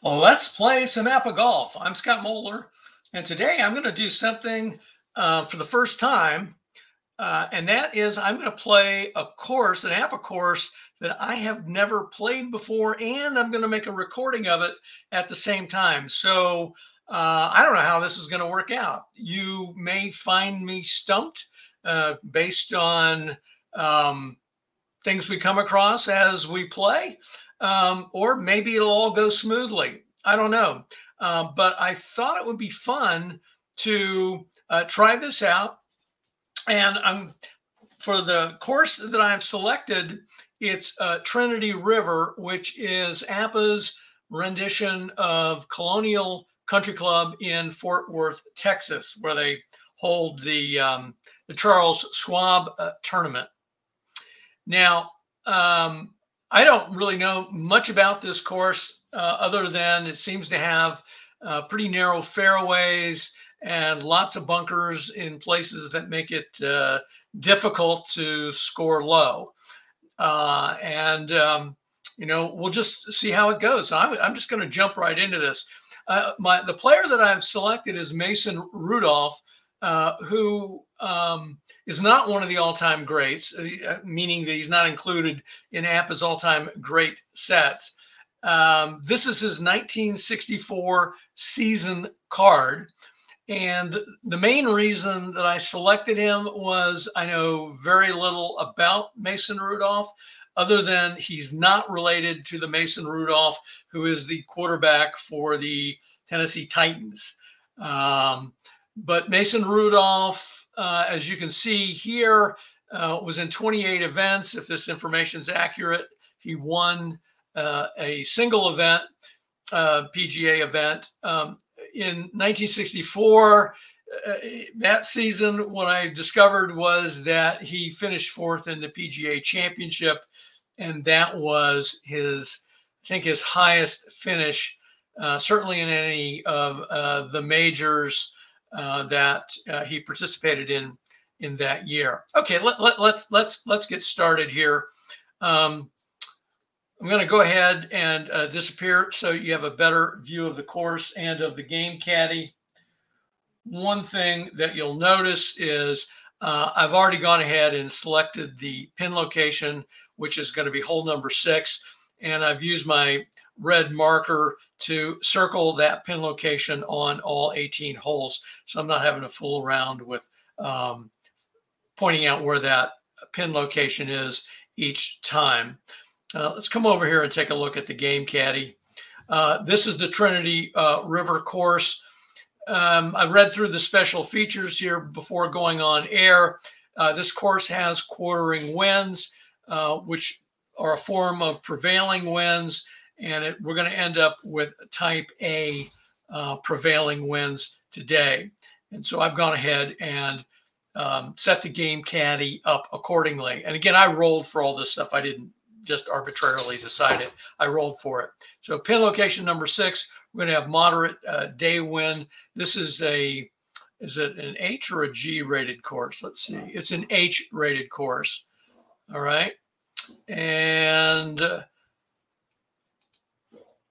Well, let's play some APBA golf. I'm Scott Moeller, and today I'm going to do something for the first time, and that is I'm going to play a course, an APBA course that I have never played before, and I'm going to make a recording of it at the same time. So I don't know how this is going to work out. You may find me stumped based on things we come across as we play, or maybe it'll all go smoothly. I don't know. But I thought it would be fun to try this out. And for the course that I've selected, it's Trinity River, which is APBA's rendition of Colonial Country Club in Fort Worth, Texas, where they hold the Charles Schwab tournament. Now, I don't really know much about this course other than it seems to have pretty narrow fairways and lots of bunkers in places that make it difficult to score low. You know, we'll just see how it goes. So I'm just going to jump right into this. The player that I've selected is Mason Rudolph, who is not one of the all-time greats, meaning that he's not included in APBA's all-time great sets. This is his 1964 season card. And the main reason that I selected him was I know very little about Mason Rudolph, other than he's not related to the Mason Rudolph who is the quarterback for the Tennessee Titans. But Mason Rudolph, as you can see here, was in 28 events. If this information is accurate, he won a single event, PGA event. In 1964, that season, what I discovered was that he finished fourth in the PGA Championship, and that was his, I think, his highest finish, certainly in any of the majors that he participated in that year. Okay, let's get started here. I'm going to go ahead and disappear so you have a better view of the course and of the game caddy. One thing that you'll notice is I've already gone ahead and selected the pin location, which is going to be hole number 6, and I've used my red marker to circle that pin location on all 18 holes. So I'm not having to fool around with pointing out where that pin location is each time. Let's come over here and take a look at the game caddy. This is the Trinity River course. I read through the special features here before going on air. This course has quartering winds, which are a form of prevailing winds, and we're going to end up with type A prevailing winds today. And so I've gone ahead and set the game caddy up accordingly. And again, I rolled for all this stuff. I didn't just arbitrarily decide it. I rolled for it. So pin location number 6, we're going to have moderate day wind. This is is it an H or a G rated course? Let's see. It's an H rated course. All right. And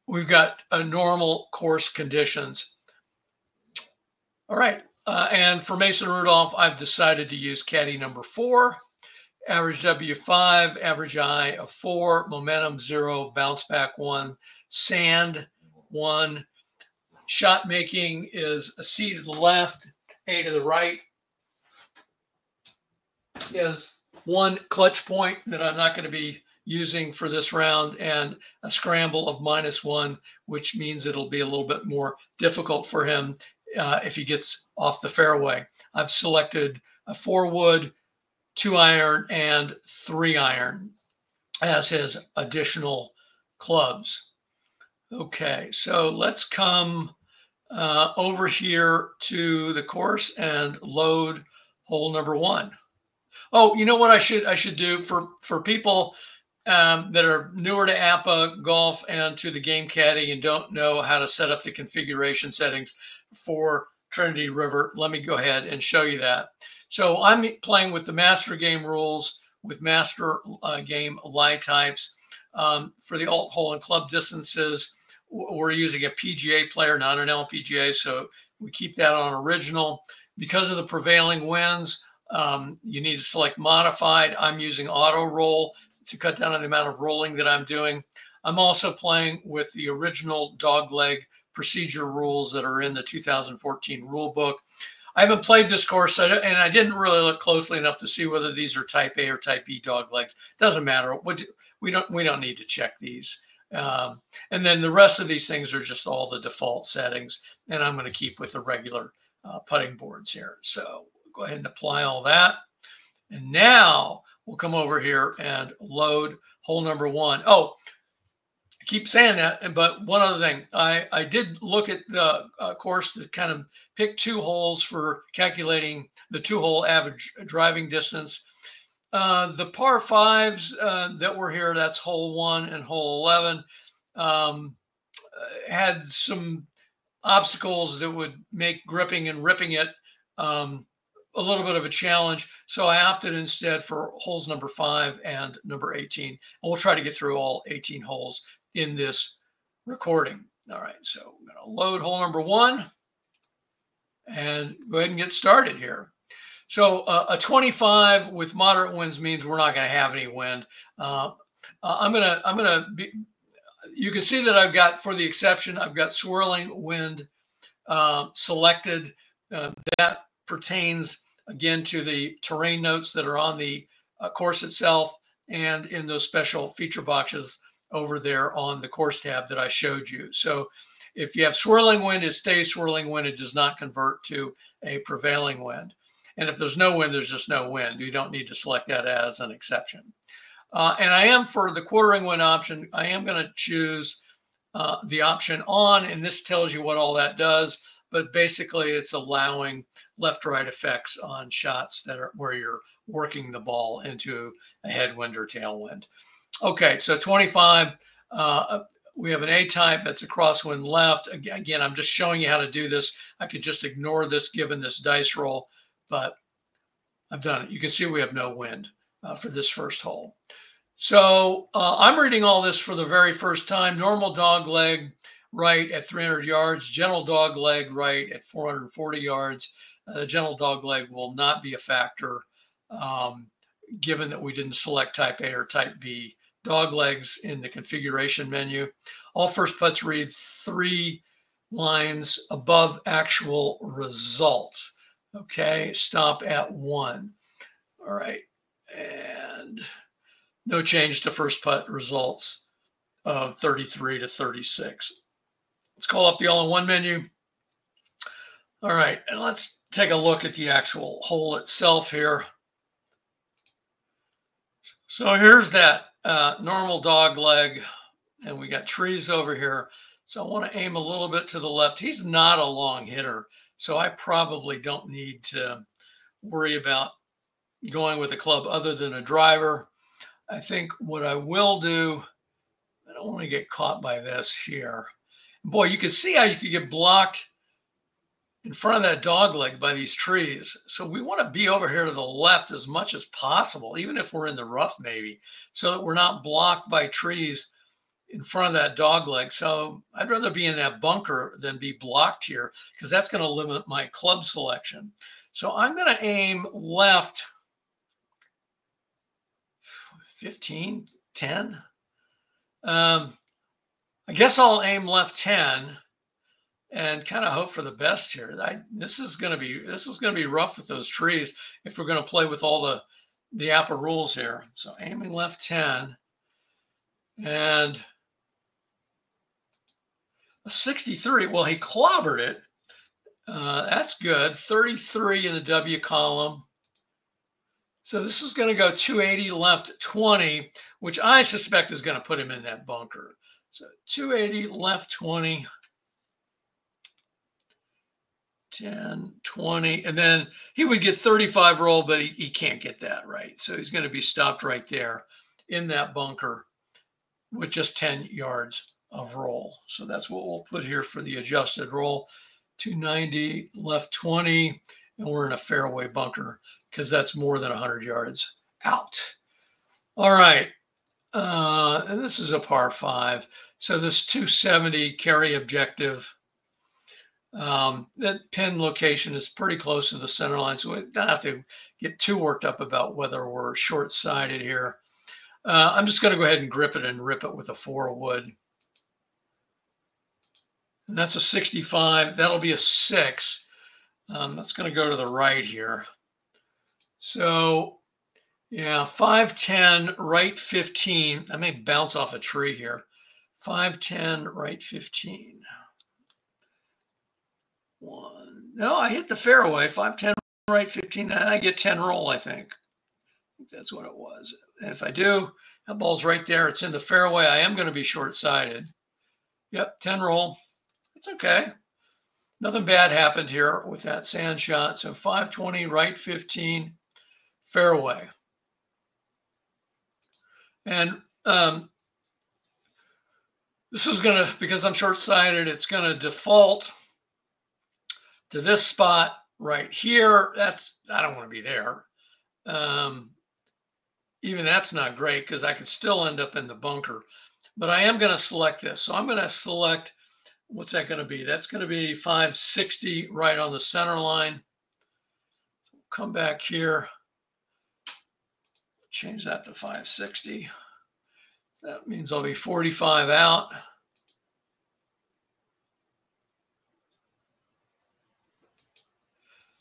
we've got a normal course conditions. All right. And for Mason Rudolph, I've decided to use caddy number 4. Average W5, average I of 4, momentum 0, bounce back 1, sand 1. Shot making is a C to the left, A to the right. Is 1 clutch point that I'm not going to be using for this round, and a scramble of -1, which means it'll be a little bit more difficult for him if he gets off the fairway. I've selected a 4-wood, 2-iron, and 3-iron as his additional clubs. Okay, so let's come over here to the course and load hole number 1. Oh, you know what I should do for people that are newer to APBA golf and to the game caddy and don't know how to set up the configuration settings for Trinity River. Let me go ahead and show you that. So I'm playing with the master game rules with master game lie types. For the alt hole and club distances, we're using a PGA player, not an LPGA, so we keep that on original. Because of the prevailing winds, you need to select modified. I'm using auto roll to cut down on the amount of rolling that I'm doing. I'm also playing with the original dogleg procedure rules that are in the 2014 rule book. I haven't played this course, and I didn't really look closely enough to see whether these are type A or type B doglegs. Doesn't matter. We don't need to check these. And then the rest of these things are just all the default settings, and I'm going to keep with the regular putting boards here. So go ahead and apply all that. And now we'll come over here and load hole number 1. Oh, I keep saying that, but one other thing, I did look at the course to kind of pick 2 holes for calculating the 2-hole average driving distance. The par 5s that were here, that's hole 1 and hole 11, had some obstacles that would make gripping and ripping it a little bit of a challenge. So I opted instead for holes number 5 and number 18. And we'll try to get through all 18 holes in this recording. All right, so I'm going to load hole number 1 and go ahead and get started here. So a 25 with moderate winds means we're not going to have any wind. You can see that I've got, for the exception, I've got swirling wind selected. That pertains again to the terrain notes that are on the course itself and in those special feature boxes over there on the course tab that I showed you. So if you have swirling wind, it stays swirling wind. It does not convert to a prevailing wind. And if there's no wind, there's just no wind. You don't need to select that as an exception. And I am, for the quartering wind option, I am going to choose the option on, and this tells you what all that does. But basically, it's allowing left-right effects on shots that are where you're working the ball into a headwind or tailwind. Okay, so 25, we have an A-type, that's a crosswind left. Again, I'm just showing you how to do this. I could just ignore this given this dice roll, but I've done it. You can see we have no wind for this first hole. So I'm reading all this for the very first time. Normal dog leg right at 300 yards, gentle dog leg right at 440 yards. Gentle dog leg will not be a factor given that we didn't select type A or type B dog legs in the configuration menu. All first putts read 3 lines above actual results. Okay, stop at 1. All right, and no change to first putt results of 33 to 36. Let's call up the all-in-one menu. All right, and let's take a look at the actual hole itself here. So here's that normal dog leg, and we got trees over here. So I want to aim a little bit to the left. He's not a long hitter, so I probably don't need to worry about going with a club other than a driver. I think what I will do, I don't want to get caught by this here. Boy, you can see how you could get blocked in front of that dog leg by these trees. So we want to be over here to the left as much as possible, even if we're in the rough maybe, so that we're not blocked by trees in front of that dog leg. So I'd rather be in that bunker than be blocked here, because that's going to limit my club selection. So I'm going to aim left 15, 10. I guess I'll aim left 10 and kind of hope for the best here. This is going to be rough with those trees if we're going to play with all the APBA rules here. So aiming left 10 and a 63. Well, he clobbered it. That's good. 33 in the W column. So this is going to go 280 left 20, which I suspect is going to put him in that bunker. So 280 left 20, 10, 20, and then he would get 35 roll, but he can't get that right. So he's going to be stopped right there in that bunker with just 10 yards of roll. So that's what we'll put here for the adjusted roll. 290 left 20, and we're in a fairway bunker because that's more than 100 yards out. All right. And this is a par 5. So this 270 carry objective, that pin location is pretty close to the center line. So we don't have to get too worked up about whether we're short-sided here. I'm just going to go ahead and grip it and rip it with a 4 wood. And that's a 65. That'll be a 6. That's going to go to the right here. So, yeah, 510, right 15. I may bounce off a tree here. 510, right 15. 1. No, I hit the fairway. 510, right 15. And I get 10 roll, I think. That's what it was. And if I do, that ball's right there. It's in the fairway. I am going to be short-sided. Yep, 10 roll. It's okay. Nothing bad happened here with that sand shot. So 520, right 15, fairway. And this is going to, because I'm short-sighted, it's going to default to this spot right here. I don't want to be there. Even that's not great because I could still end up in the bunker. But I am going to select this. So I'm going to select, what's that going to be? That's going to be 560 right on the center line. So come back here. Change that to 560. So that means I'll be 45 out.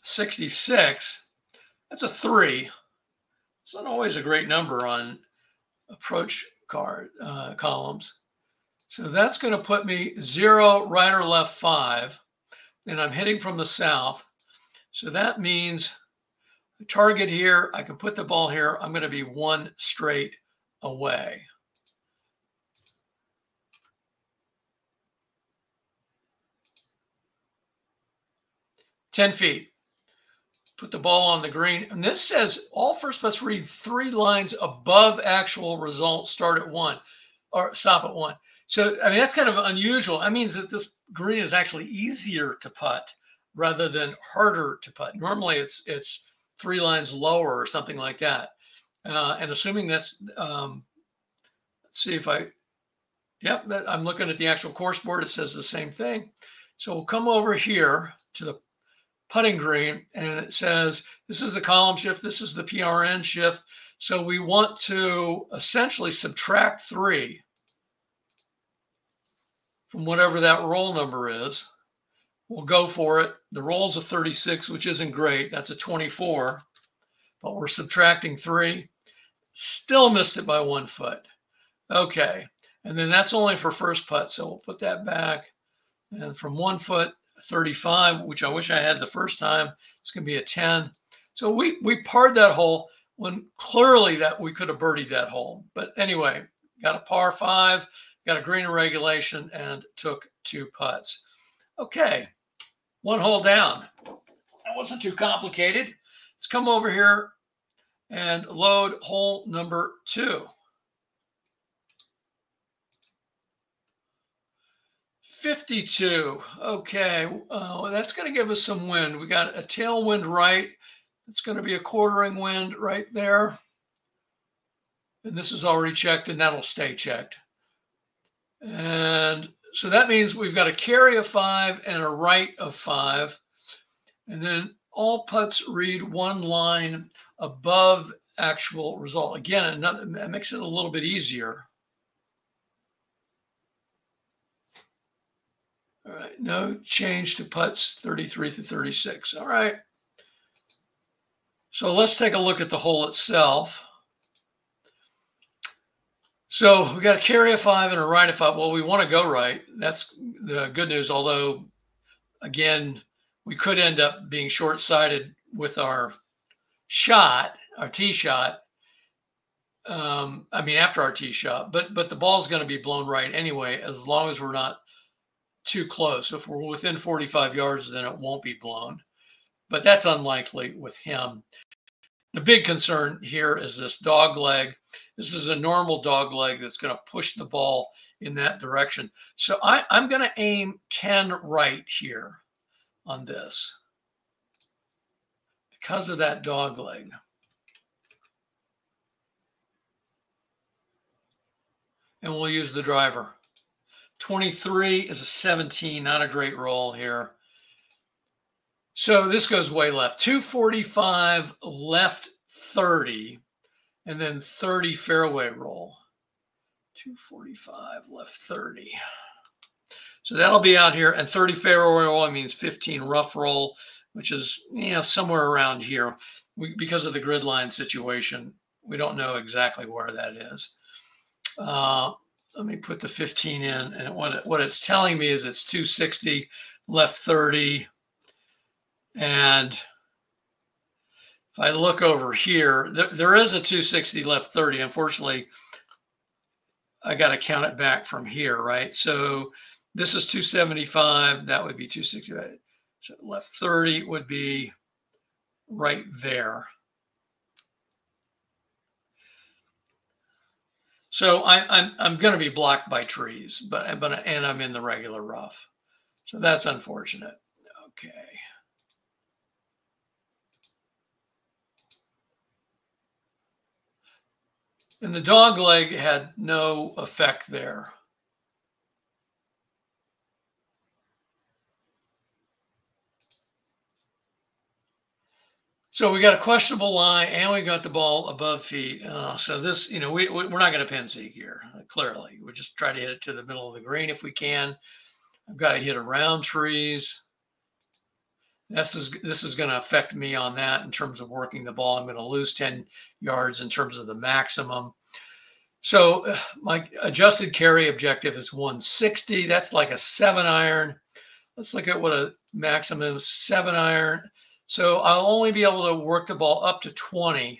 $66. That's a 3. It's not always a great number on approach card columns. So that's going to put me 0, right or left 5. And I'm hitting from the south. So that means the target here, I can put the ball here. I'm going to be 1 straight away. $10 feet. Put the ball on the green. And this says all first putts read 3 lines above actual result, start at 1 or stop at 1. So, I mean, that's kind of unusual. That means that this green is actually easier to putt rather than harder to putt. Normally it's 3 lines lower or something like that. And assuming that's, let's see if I'm looking at the actual course board. It says the same thing. So we'll come over here to the putting green, and it says this is the column shift, this is the PRN shift. So we want to essentially subtract 3 from whatever that roll number is. We'll go for it. The roll's a 36, which isn't great. That's a 24, but we're subtracting 3. Still missed it by 1 foot. Okay, and then that's only for first putt, so we'll put that back. And from 1 foot, 35, which I wish I had the first time, it's going to be a 10. So we parred that hole when clearly that we could have birdied that hole. But anyway, got a par 5, got a green in regulation, and took 2 putts. Okay, 1 hole down. That wasn't too complicated. Let's come over here and load hole number 2. 52. Okay, that's going to give us some wind. We got a tailwind right. It's going to be a quartering wind right there. And this is already checked, and that'll stay checked. And so that means we've got a carry of 5 and a right of 5. And then all putts read 1 line above actual result. Again, that makes it a little bit easier. All right, no change to putts 33 through 36. All right. So let's take a look at the hole itself. So we got a carry of 5 and a right of 5. Well, we want to go right. That's the good news. Although, again, we could end up being short-sighted with our shot, our tee shot. I mean, after our tee shot, but the ball's going to be blown right anyway, as long as we're not too close. If we're within 45 yards, then it won't be blown. But that's unlikely with him. The big concern here is this dog leg. This is a normal dog leg that's going to push the ball in that direction. So I'm going to aim 10 right here on this because of that dog leg. and we'll use the driver. 23 is a 17, not a great roll here. So this goes way left. 245 left 30, and then 30 fairway roll. 245 left 30. So that'll be out here, and 30 fairway roll means 15 rough roll, which is somewhere around here. Because of the grid line situation, we don't know exactly where that is. Let me put the 15 in, and what it's telling me is it's 260 left 30. And if I look over here, there is a 260 left 30. Unfortunately, I got to count it back from here, right? So this is 275. That would be 260. So left 30 would be right there. So I'm going to be blocked by trees, and I'm in the regular rough. So that's unfortunate. Okay. And the dog leg had no effect there. So we got a questionable lie, and we got the ball above feet. So this, we're not going to pin seek here. Clearly, we just try to hit it to the middle of the green if we can. I've got to hit around trees. This is going to affect me on that in terms of working the ball. I'm going to lose 10 yards in terms of the maximum. So my adjusted carry objective is 160. That's like a 7-iron. Let's look at what a maximum 7-iron. So I'll only be able to work the ball up to 20.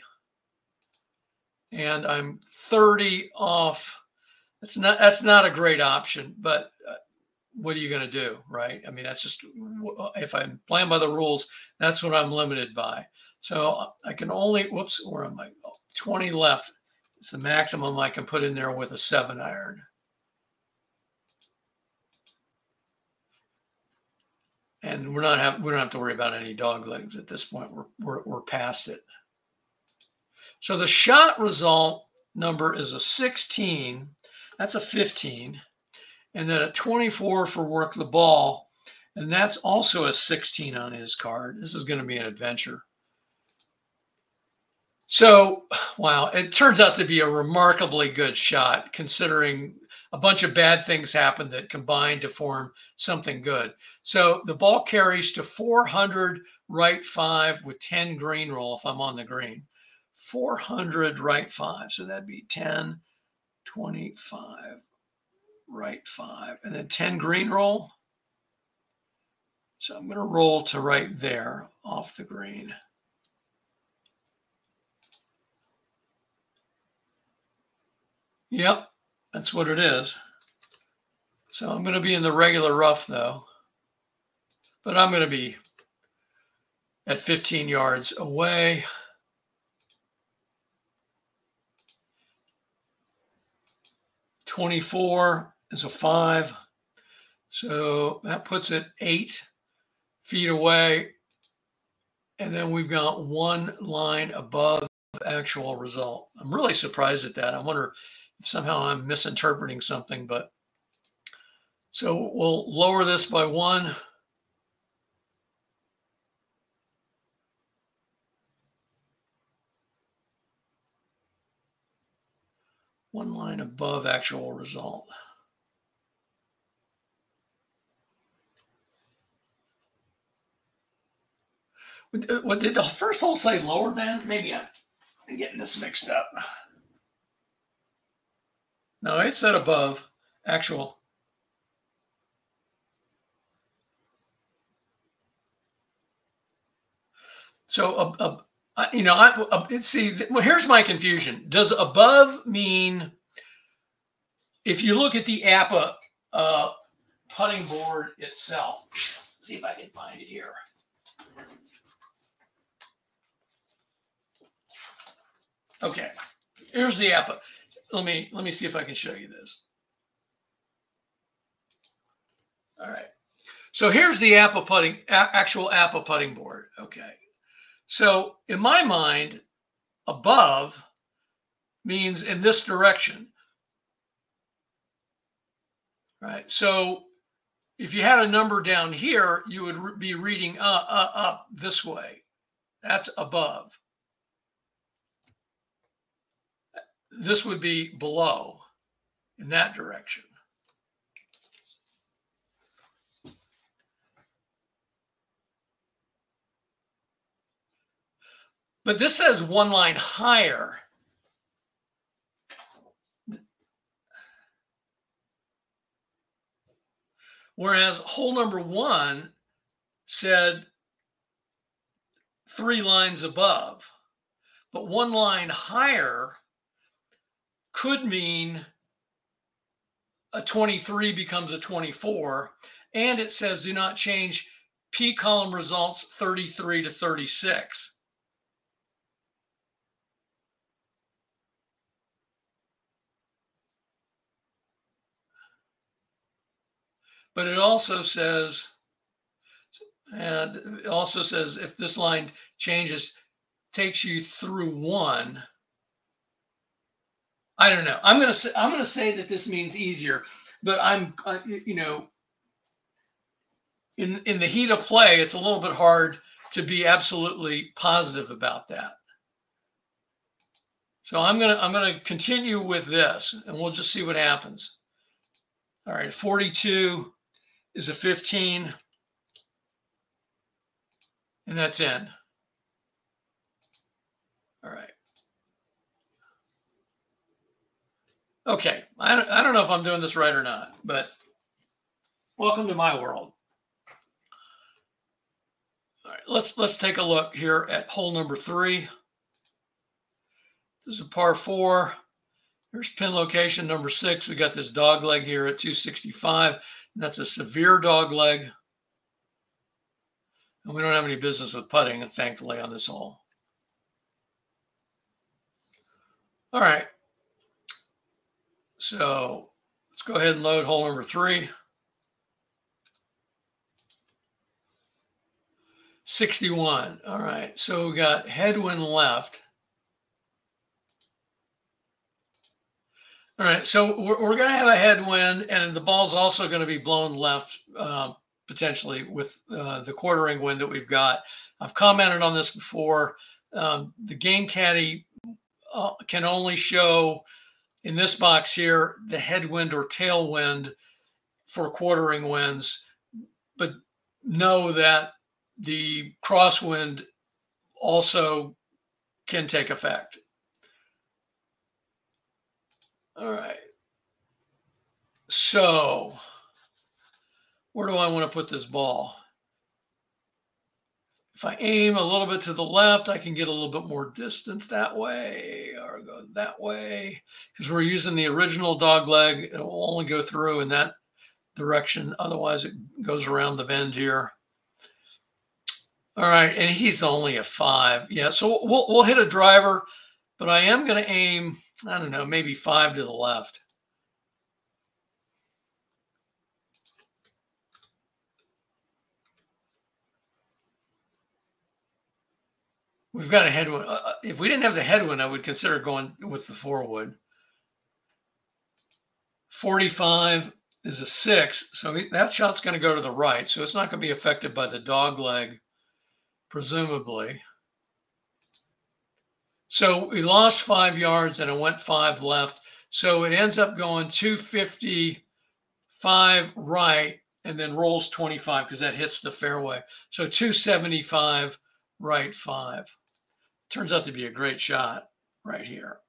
And I'm 30 off. That's not a great option, but what are you going to do, right? I mean, that's just, if I'm playing by the rules, that's what I'm limited by. So I can only, where am I? 20 left. It's the maximum I can put in there with a 7-iron. And we don't have to worry about any dog legs at this point. We're past it. So the shot result number is a 16. That's a 15. And then a 24 for work the ball. And that's also a 16 on his card. This is going to be an adventure. So, wow, it turns out to be a remarkably good shot, considering a bunch of bad things happened that combined to form something good. So the ball carries to 400 right 5 with 10 green roll if I'm on the green. 400 right 5. So that'd be 10, 25, right 5, and then 10 green roll. So I'm going to roll to right there off the green. Yep, that's what it is. So I'm going to be in the regular rough, though. But I'm going to be at 15 yards away. .24 is a 5. So that puts it 8 feet away. And then we've got one line above actual result. I'm really surprised at that. I wonder if somehow I'm misinterpreting something, but so we'll lower this by 1. One line above actual result. What did the first hole say lower than? Maybe I'm getting this mixed up. No, it said above actual. So, see, well, here's my confusion. Does above mean, if you look at the APBA putting board itself, let's see if I can find it here. Okay, here's the APBA. Let me see if I can show you this. All right. So here's the actual APBA putting board. Okay. So in my mind, above means in this direction. right? So if you had a number down here, you would be reading up this way. That's above. This would be below in that direction. But this says one line higher. Whereas hole number 1 said 3 lines above. But one line higher could mean a 23 becomes a 24. And it says do not change P column results 33 to 36. But it also says, if this line changes, takes you through 1. I don't know. I'm gonna say that this means easier, but I'm you know, in the heat of play, it's a little bit hard to be absolutely positive about that. So I'm gonna continue with this, and we'll just see what happens. All right, 42 is a 15, and that's in. All right. Okay, I don't know if I'm doing this right or not, but welcome to my world. All right, let's take a look here at hole number 3. This is a par 4. Here's pin location number 6. We got this dog leg here at 265, and that's a severe dog leg. And we don't have any business with putting, thankfully, on this hole. All right. So let's go ahead and load hole number 3. 61. All right. So we got headwind left. All right. So we're going to have a headwind, and the ball's also going to be blown left potentially with the quartering wind that we've got. I've commented on this before. The game caddy can only show in this box here the headwind or tailwind for quartering winds, but know that the crosswind also can take effect. All right. So where do I want to put this ball? If I aim a little bit to the left, I can get a little bit more distance that way, or go that way, because we're using the original dog leg. It will only go through in that direction. Otherwise, it goes around the bend here. All right, and he's only a 5. Yeah, so we'll hit a driver, but I am going to aim, I don't know, maybe 5 to the left. We've got a headwind. If we didn't have the headwind, I would consider going with the 4-wood. 45 is a 6, so that shot's going to go to the right, so it's not going to be affected by the dog leg, presumably. So we lost 5 yards and it went 5 left, so it ends up going 255 right and then rolls 25 because that hits the fairway. So 275 right 5. Turns out to be a great shot right here.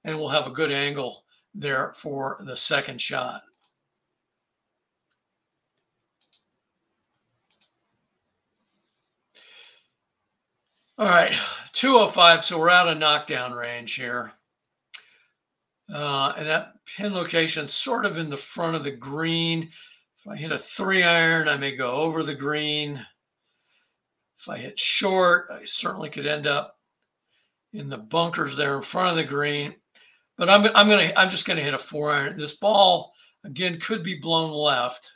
And we'll have a good angle there for the second shot. All right, 205, so we're out of knockdown range here. And that pin location sort of in the front of the green. If I hit a 3-iron, I may go over the green. If I hit short, I certainly could end up in the bunkers there in front of the green. But I'm just gonna hit a 4-iron. This ball again could be blown left,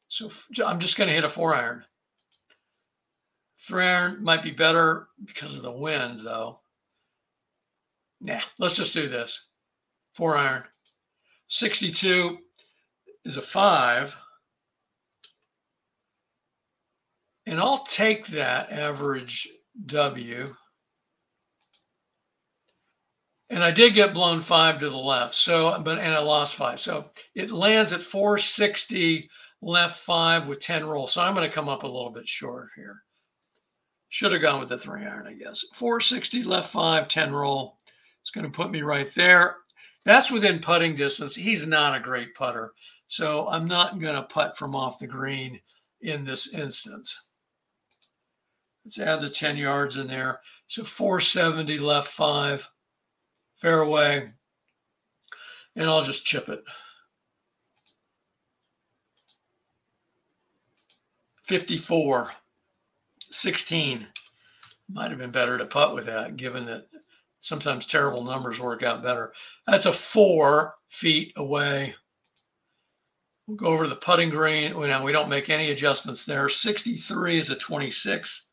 so I'm just gonna hit a 4-iron. 3-iron might be better because of the wind, though. Nah, let's just do this. 4-iron. 62. is a 5. And I'll take that average W. And I did get blown 5 to the left. So, and I lost 5. So it lands at 460 left 5 with 10 roll. So I'm going to come up a little bit short here. Should have gone with the 3-iron, I guess. 460 left 5, 10 roll. It's going to put me right there. That's within putting distance. He's not a great putter. So I'm not going to putt from off the green in this instance. Let's add the 10 yards in there. So 470 left 5, fairway, and I'll just chip it. 54, 16. Might have been better to putt with that, given that sometimes terrible numbers work out better. That's a 4 feet away. We'll go over to the putting green. Now we don't make any adjustments there. 63 is a 26.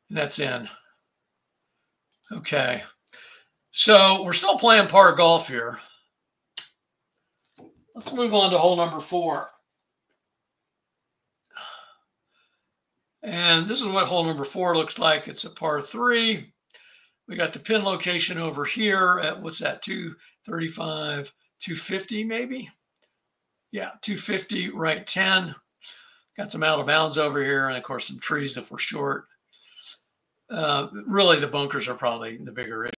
And that's in. Okay. So we're still playing par golf here. Let's move on to hole number 4. And this is what hole number 4 looks like. It's a par 3. We got the pin location over here at, what's that, 235, 250 maybe? Yeah, 250, right 10. Got some out of bounds over here, and of course some trees if we're short. Really, the bunkers are probably the bigger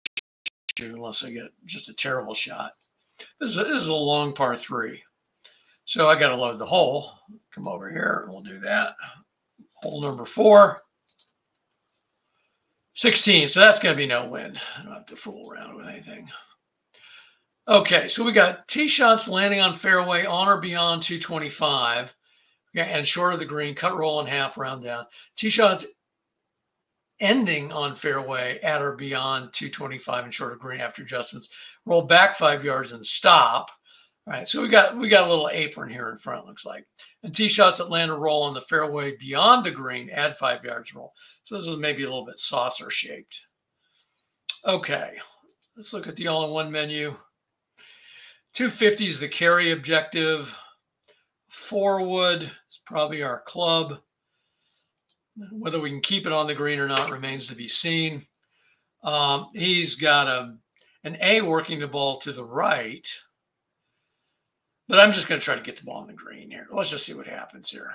issue, unless I get just a terrible shot. This is a long par 3. So I got to load the hole. Come over here, and we'll do that. Hole number 4. 16, so that's going to be no win. I don't have to fool around with anything. Okay, so we got tee shots landing on fairway on or beyond 225. Okay, and short of the green, cut, roll in half, round down. Tee shots ending on fairway at or beyond 225 and short of green after adjustments. Roll back 5 yards and stop. All right, so we got a little apron here in front, looks like. And tee shots that land or roll on the fairway beyond the green, add 5 yards roll. So this is maybe a little bit saucer shaped. Okay, let's look at the all-in-one menu. 250 is the carry objective. 4 wood is probably our club. Whether we can keep it on the green or not remains to be seen. He's got an A working the ball to the right. But I'm just going to try to get the ball on the green here. Let's just see what happens here.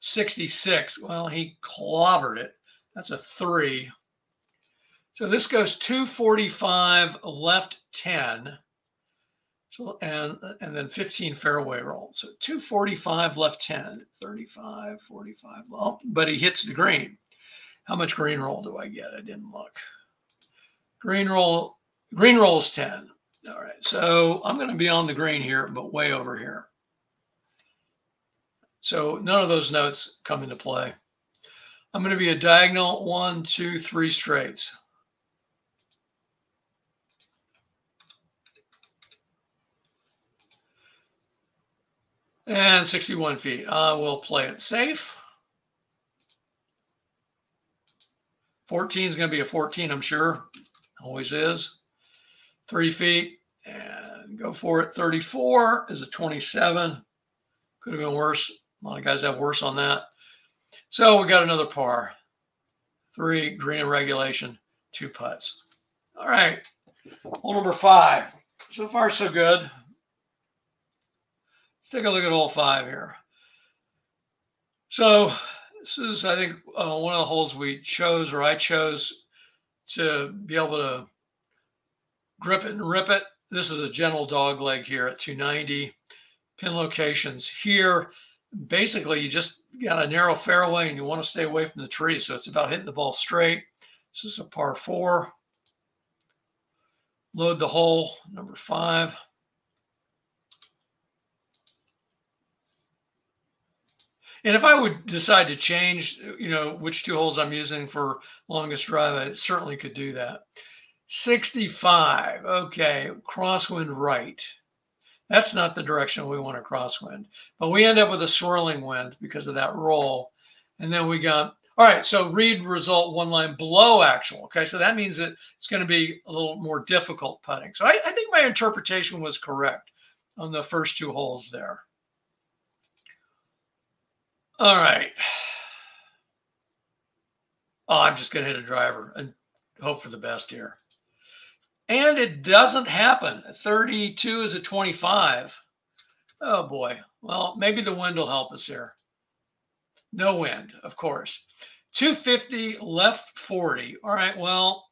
66. Well, he clobbered it. That's a 3. So this goes 245 left 10. So and then 15 fairway roll. So 245 left 10, 35, 45. Well, but he hits the green. How much green roll do I get? I didn't look. Green roll is 10. All right, so I'm going to be on the green here, but way over here. So none of those notes come into play. I'm going to be a diagonal 1, 2, 3 straights. And 61 feet. I will play it safe. 14 is going to be a 14, I'm sure. Always is. 3 feet. And go for it. 34 is a 27. Could have been worse. A lot of guys have worse on that. So we got another par. 3, green and regulation, 2 putts. All right. Hole number 5. So far, so good. Let's take a look at hole 5 here. So this is, I think, one of the holes we chose, or I chose, to be able to grip it and rip it. This is a gentle dog leg here at 290. Pin locations here. Basically, you just got a narrow fairway and you want to stay away from the tree. So it's about hitting the ball straight. This is a par 4. Load the hole, number 5. And if I would decide to change, which 2 holes I'm using for longest drive, I certainly could do that. 65. Okay, crosswind right. That's not the direction we want to crosswind. But we end up with a swirling wind because of that roll. And then we got, all right, so read result 1 line below actual. Okay, so that means that it's going to be a little more difficult putting. So I think my interpretation was correct. on the first 2 holes there. All right. Oh, I'm just going to hit a driver and hope for the best here. And it doesn't happen. 32 is a 25. Oh, boy. Well, maybe the wind will help us here. No wind, of course. 250, left 40. All right, well,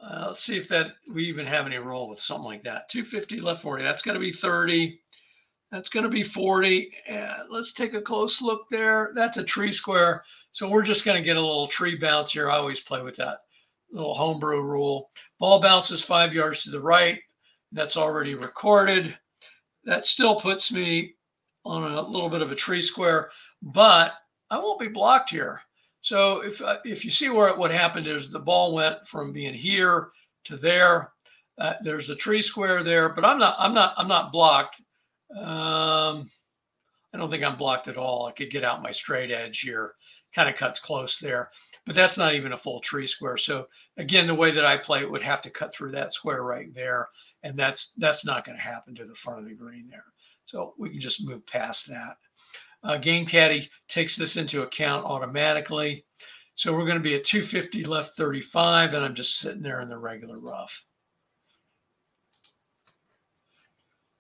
let's see if that we even have any roll with something like that. 250, left 40. That's going to be 30. That's going to be 40. And let's take a close look there. That's a tree square. So we're just going to get a little tree bounce here. I always play with that little homebrew rule. Ball bounces 5 yards to the right. That's already recorded. That still puts me on a little bit of a tree square, but I won't be blocked here. So if you see what happened is the ball went from being here to there. There's a tree square there, but I'm not blocked. I don't think I'm blocked at all. I could get out my straight edge here, kind of cuts close there, but that's not even a full tree square. So again, the way that I play it would have to cut through that square right there, and that's not going to happen to the front of the green there. So we can just move past that. Game Caddy takes this into account automatically. So we're going to be at 250, left 35, and I'm just sitting there in the regular rough.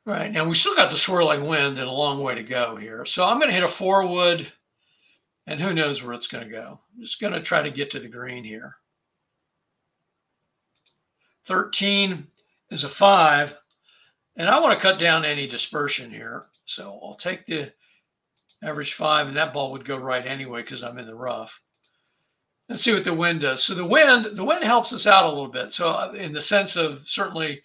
All right, now we still got the swirling wind and a long way to go here. So I'm going to hit a 4-wood, and who knows where it's going to go. I'm just going to try to get to the green here. 13 is a 5, and I want to cut down any dispersion here. So I'll take the average 5, and that ball would go right anyway because I'm in the rough. Let's see what the wind does. So the wind helps us out a little bit. So in the sense of certainly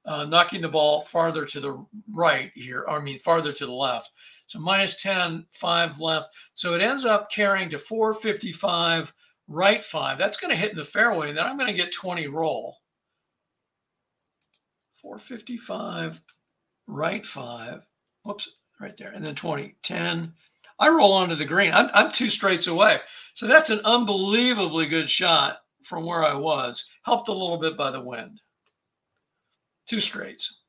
knocking the ball farther to the right here, farther to the left. So -10, 5 left. So it ends up carrying to 455, right 5. That's going to hit in the fairway, and then I'm going to get 20 roll. 455, right 5. Whoops, right there. And then 20, 10. I roll onto the green. I'm 2 straights away. So that's an unbelievably good shot from where I was. Helped a little bit by the wind. 2 straights.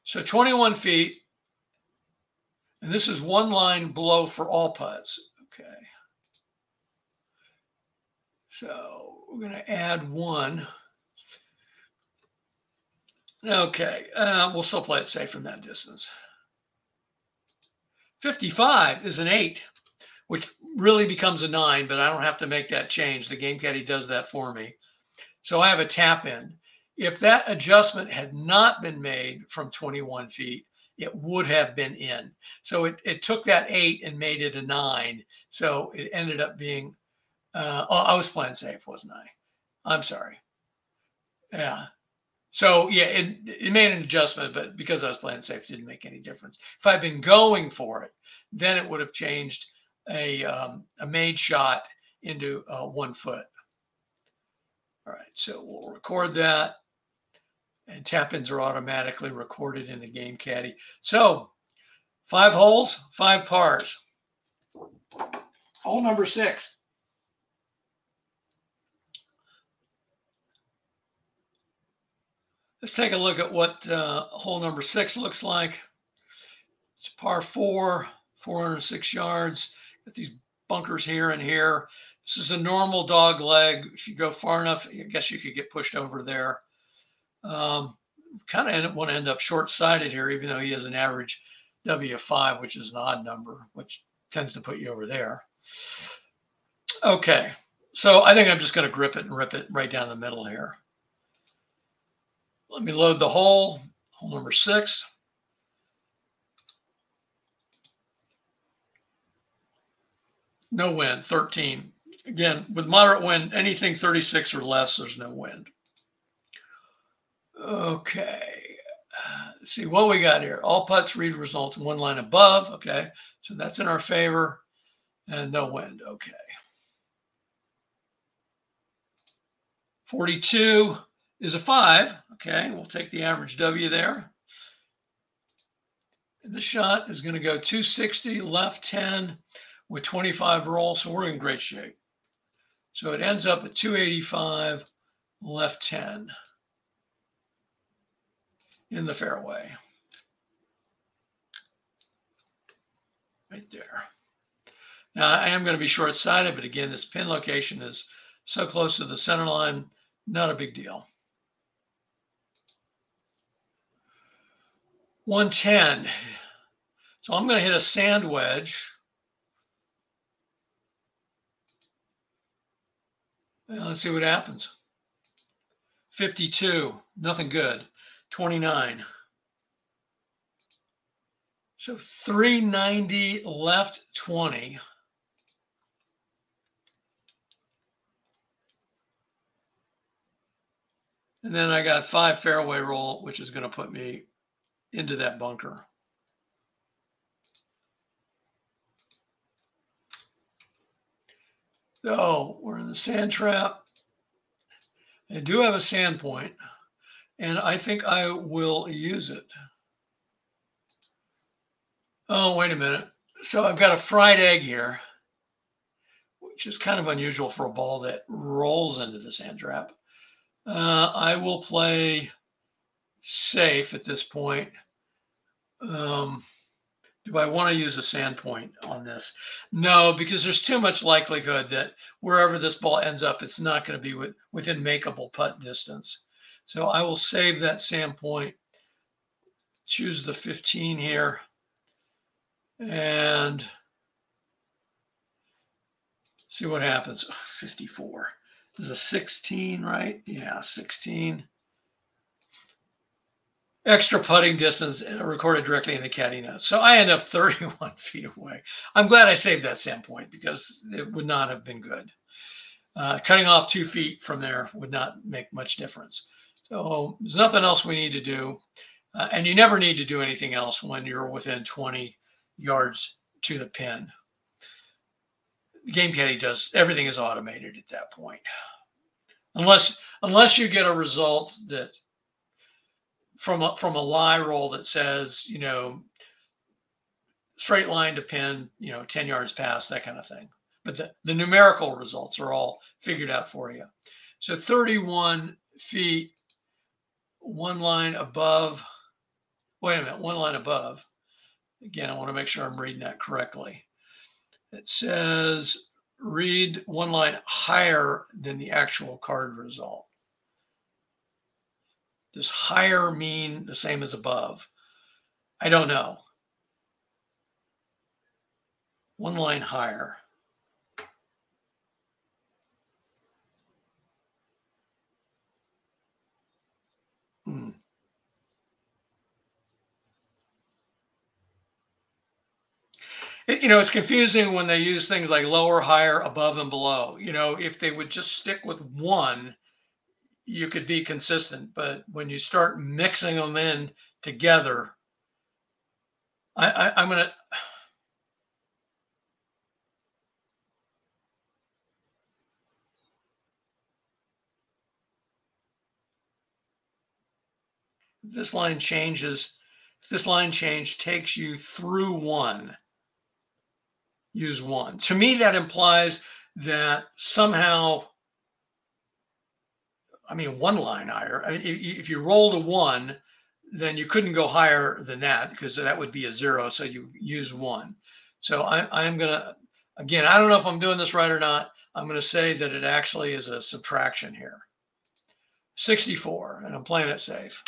So 21 feet. And this is 1 line below for all putts. Okay. So we're going to add 1. Okay, we'll still play it safe from that distance. 55 is an 8, which really becomes a 9, but I don't have to make that change. The Game Caddy does that for me. So I have a tap in. If that adjustment had not been made from 21 feet, it would have been in. So it took that 8 and made it a 9. So it ended up being, I was playing safe, wasn't I? I'm sorry. Yeah. So yeah, it made an adjustment, but because I was playing safe, it didn't make any difference. If I'd been going for it, then it would have changed a made shot into 1 foot. All right, so we'll record that, and tap-ins are automatically recorded in the Game Caddy. So 5 holes, 5 pars. Hole number 6. Let's take a look at what hole number 6 looks like. It's a par 4, 406 yards. Got these bunkers here and here. This is a normal dog leg. If you go far enough, I guess you could get pushed over there. Kind of want to end up short-sided here, even though he has an average W of 5, which is an odd number, which tends to put you over there. Okay, so I think I'm just going to grip it and rip it right down the middle here. Let me load the hole number 6. No wind, 13. Again, with moderate wind, anything 36 or less, there's no wind. Okay, let's see what we got here. All putts read results 1 line above. Okay, so that's in our favor, and no wind. Okay. 42 is a 5. Okay, we'll take the average W there. And the shot is going to go 260, left 10 with 25 roll, so we're in great shape. So it ends up at 285 left 10 in the fairway. Right there. Now, I am going to be short-sighted, but again, this pin location is so close to the center line, not a big deal. 110. So I'm going to hit a sand wedge. Let's see what happens. 52, nothing good. 29. So 390 left 20. And then I got 5 fairway roll, which is going to put me into that bunker. So we're in the sand trap. I do have a sand point, and I think I will use it. Oh, wait a minute. So I've got a fried egg here, which is kind of unusual for a ball that rolls into the sand trap. I will play safe at this point. Do I want to use a sand point on this? No, because there's too much likelihood that wherever this ball ends up, it's not going to be within makeable putt distance. So I will save that sand point, choose the 15 here, and see what happens. 54. This is a 16, right? Yeah, 16. Extra putting distance recorded directly in the caddy notes. So I end up 31 feet away. I'm glad I saved that sand point because it would not have been good. Cutting off 2 feet from there would not make much difference. So there's nothing else we need to do. And you never need to do anything else when you're within 20 yards to the pin. The game caddy does, everything is automated at that point. Unless you get a result that from a lie roll that says, you know, straight line to pin, you know, 10 yards past, that kind of thing. But the numerical results are all figured out for you. So 31 feet, one line above. Wait a minute, one line above. Again, I want to make sure I'm reading that correctly. It says read one line higher than the actual card result. Does higher mean the same as above? I don't know. One line higher. You know, it's confusing when they use things like lower, higher, above, and below. You know, if they would just stick with one, you could be consistent. But when you start mixing them in together, I'm going to. This line changes. If this line change takes you through one, use one. To me, that implies that somehow, I mean, one line higher. I mean, if you rolled a one, then you couldn't go higher than that because that would be a 0. So you use one. So I'm going to, again, I don't know if I'm doing this right or not. I'm going to say that it actually is a subtraction here. 64, and I'm playing it safe.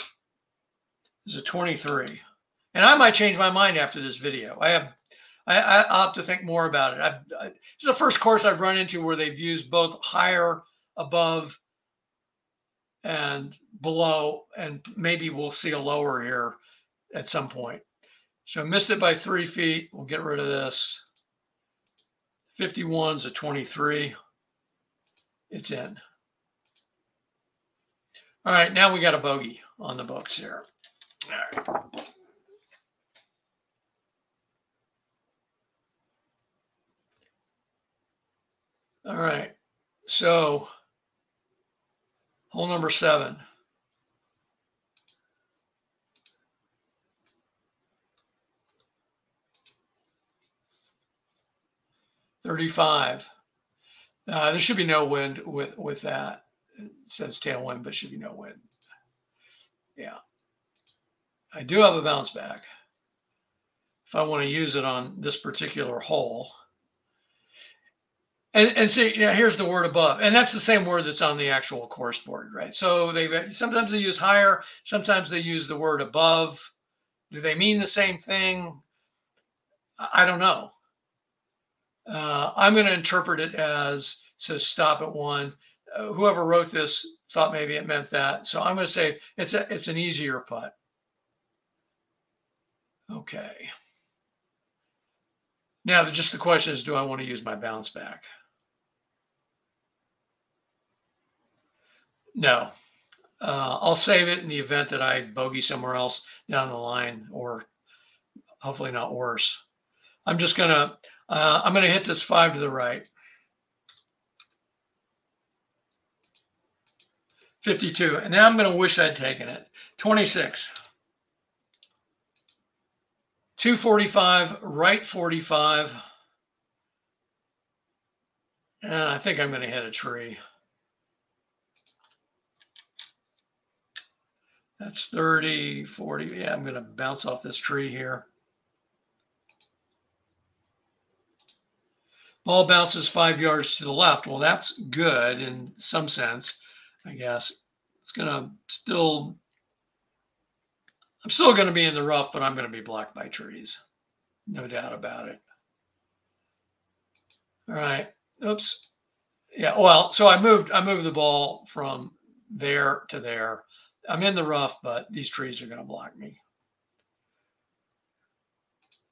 This is a 23. And I might change my mind after this video. I'll have to think more about it. This is the first course I've run into where they've used both higher, above, and below, and maybe we'll see a lower here at some point. So I missed it by 3 feet. We'll get rid of this. 51 is a 23. It's in. All right, now we got a bogey on the books here. All right. All right, so hole number 7. $35. There should be no wind with that. It says tailwind, but should be no wind. Yeah. I do have a bounce back if I want to use it on this particular hole. And see, here's the word above, and that's the same word that's on the actual course board, right? So sometimes they use higher, sometimes they use the word above. Do they mean the same thing? I don't know. I'm going to interpret it as says stop at 1. Whoever wrote this thought maybe it meant that, so I'm going to say it's an easier putt. Okay. Now just the question is, do I want to use my bounce back? No. I'll save it in the event that I bogey somewhere else down the line, or hopefully not worse. I'm just gonna I'm gonna hit this 5 to the right. 52, and now I'm gonna wish I'd taken it. 26. 245, right 45. And I think I'm gonna hit a tree. That's 30, 40. Yeah, I'm gonna bounce off this tree here. Ball bounces 5 yards to the left. Well, that's good in some sense, I guess. It's gonna still, I'm still gonna be in the rough, but I'm gonna be blocked by trees. No doubt about it. All right. Oops. Yeah. Well, so I moved the ball from there to there. I'm in the rough, but these trees are going to block me.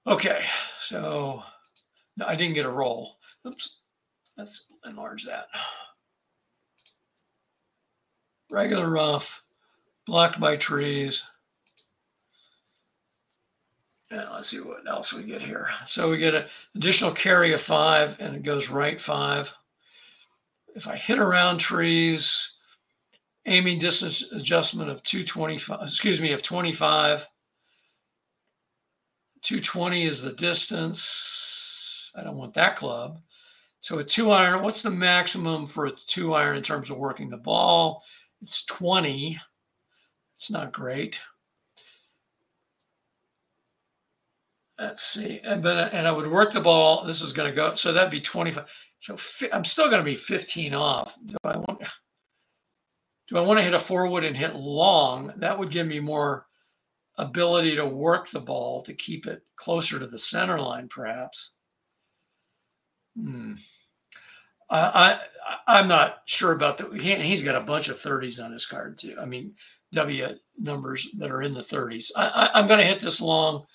Okay. So no, I didn't get a roll. Oops. Let's enlarge that. Regular rough, blocked by trees. And let's see what else we get here. So we get an additional carry of 5, and it goes right 5. If I hit around trees, aiming distance adjustment of 225, excuse me, of 25. 220 is the distance. I don't want that club. So a 2-iron, what's the maximum for a 2-iron in terms of working the ball? It's 20. It's not great. Let's see. And I would work the ball. This is going to go. So that'd be 25. So I'm still going to be 15 off. Do I want to hit a 4-wood and hit long? That would give me more ability to work the ball to keep it closer to the center line, perhaps. I'm not sure about that. He's got a bunch of 30s on his card too. I mean, W numbers that are in the 30s. I'm going to hit this long.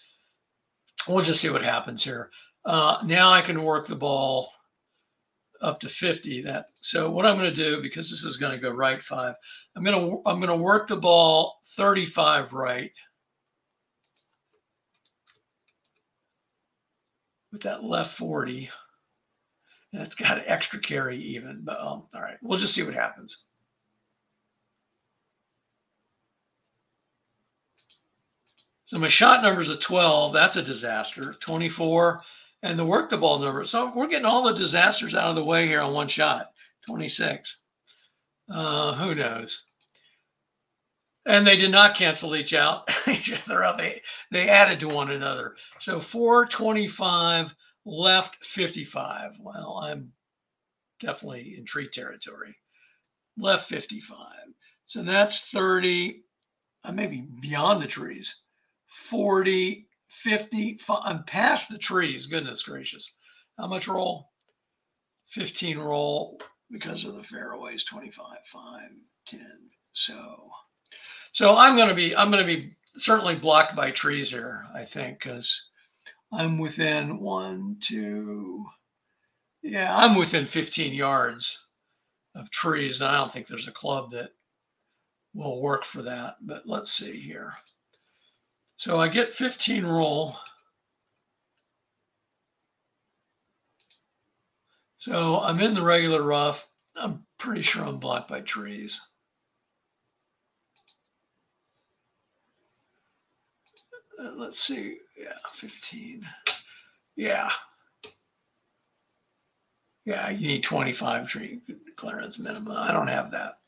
We'll just see what happens here. Now I can work the ball up to 50. So what I'm going to do, because this is going to go right 5, I'm going to work the ball 35 right with that left 40. And it's got an extra carry even. But all right, we'll just see what happens. So my shot number is a 12. That's a disaster. 24. And the work the ball number. So we're getting all the disasters out of the way here on one shot. 26. Who knows? And they did not cancel each other out. They added to one another. So 425, left 55. Well, I'm definitely in tree territory. Left 55. So that's 30. I may be beyond the trees. 40, 50. I'm past the trees. Goodness gracious. How much roll? 15 roll because of the fairways. 25, 5, 10. So I'm going to be certainly blocked by trees here, I think, because I'm within 1, 2. Yeah, I'm within 15 yards of trees. And I don't think there's a club that will work for that. But let's see here. So I get 15 roll. So I'm in the regular rough. I'm pretty sure I'm blocked by trees. Let's see. Yeah, 15. Yeah. Yeah, you need 25 tree clearance minimum. I don't have that.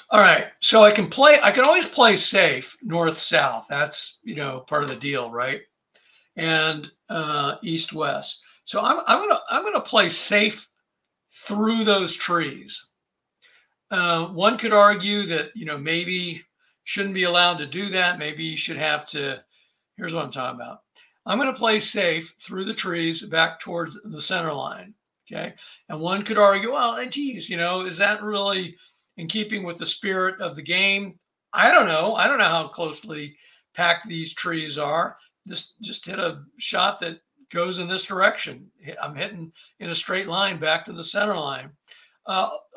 All right. So I can always play safe north-south. That's, part of the deal, right? And east-west. So I'm gonna play safe through those trees. One could argue that, maybe shouldn't be allowed to do that. Maybe you should have to. Here's what I'm talking about. I'm going to play safe through the trees back towards the center line. Okay. And one could argue, well, geez, is that really in keeping with the spirit of the game? I don't know. I don't know how closely packed these trees are. Just hit a shot that goes in this direction. I'm hitting in a straight line back to the center line.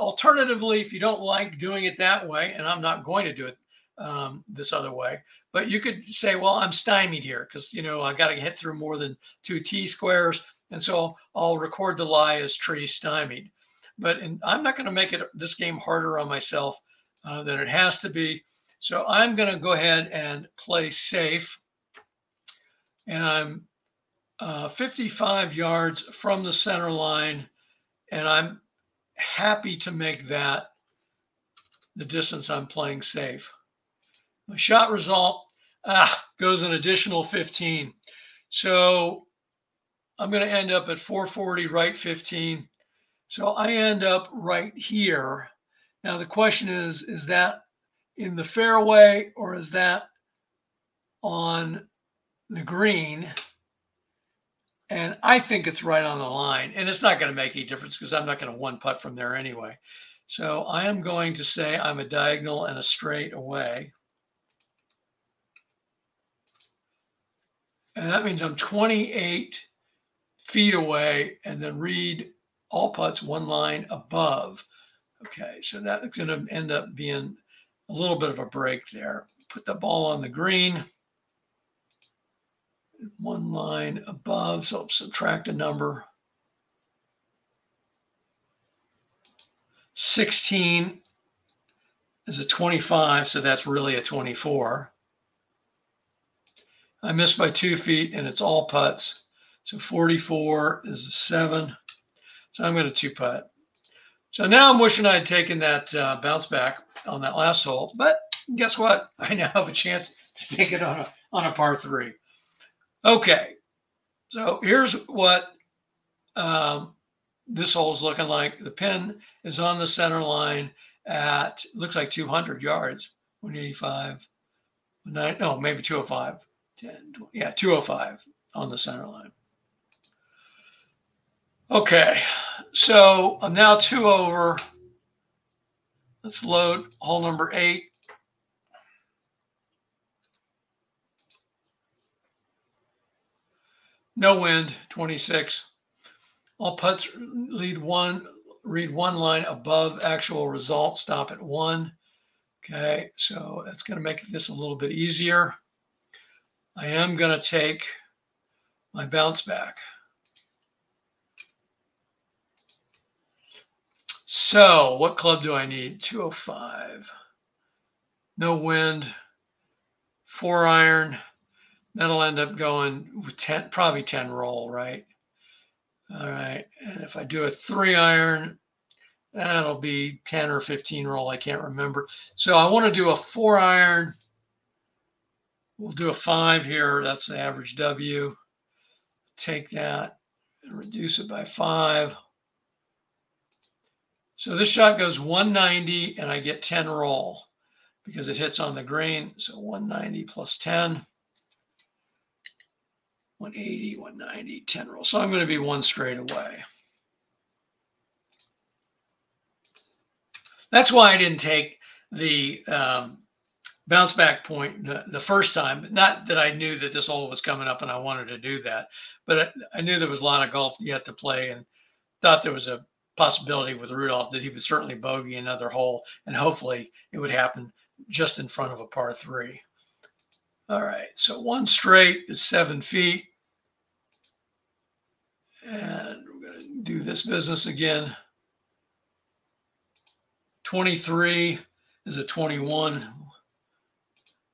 Alternatively, if you don't like doing it that way, and I'm not going to do it this other way, but you could say, well, I'm stymied here because, I got to hit through more than 2 T-squares. And so I'll record the lie as tree stymied. But I'm not going to make this game harder on myself than it has to be. So I'm going to go ahead and play safe. And I'm 55 yards from the center line. And I'm happy to make that the distance I'm playing safe. My shot result goes an additional 15. So I'm going to end up at 440, right 15. So I end up right here. Now the question is that in the fairway or is that on the green? And I think it's right on the line. And it's not going to make any difference because I'm not going to one putt from there anyway. So I am going to say I'm a diagonal and a straight away. And that means I'm 28 feet away, and then read all putts one line above. Okay, so that's going to end up being a little bit of a break there. Put the ball on the green. One line above, so subtract a number. 16 is a 25, so that's really a 24. I missed by 2 feet, and it's all putts. So 44 is a 7. So I'm going to 2-putt. So now I'm wishing I had taken that bounce back on that last hole. But guess what? I now have a chance to take it on a par 3. Okay. So here's what this hole is looking like. The pin is on the center line at, looks like 200 yards. 185. Maybe 205. 10, 20, yeah, 205 on the center line. Okay, so I'm now 2 over. Let's load hole number 8. No wind, 26. All putts read one line above actual result, stop at 1. Okay, so that's going to make this a little bit easier. I am going to take my bounce back. So what club do I need? 205. No wind. 4 iron. That'll end up going with 10, probably 10 roll, right? All right. And if I do a 3 iron, that'll be 10 or 15 roll. I can't remember. So I want to do a 4 iron. We'll do a 5 here. That's the average W. Take that and reduce it by 5. So this shot goes 190 and I get 10 roll because it hits on the green. So 190 plus 10, 180, 190, 10 roll. So I'm going to be 1 straight away. That's why I didn't take the bounce back point the first time. Not that I knew that this hole was coming up and I wanted to do that, but I knew there was a lot of golf yet to play and thought there was a possibility with Rudolph that he would certainly bogey another hole, and hopefully it would happen just in front of a par 3. All right, so 1 straight is 7 feet. And we're going to do this business again. 23 is a 21,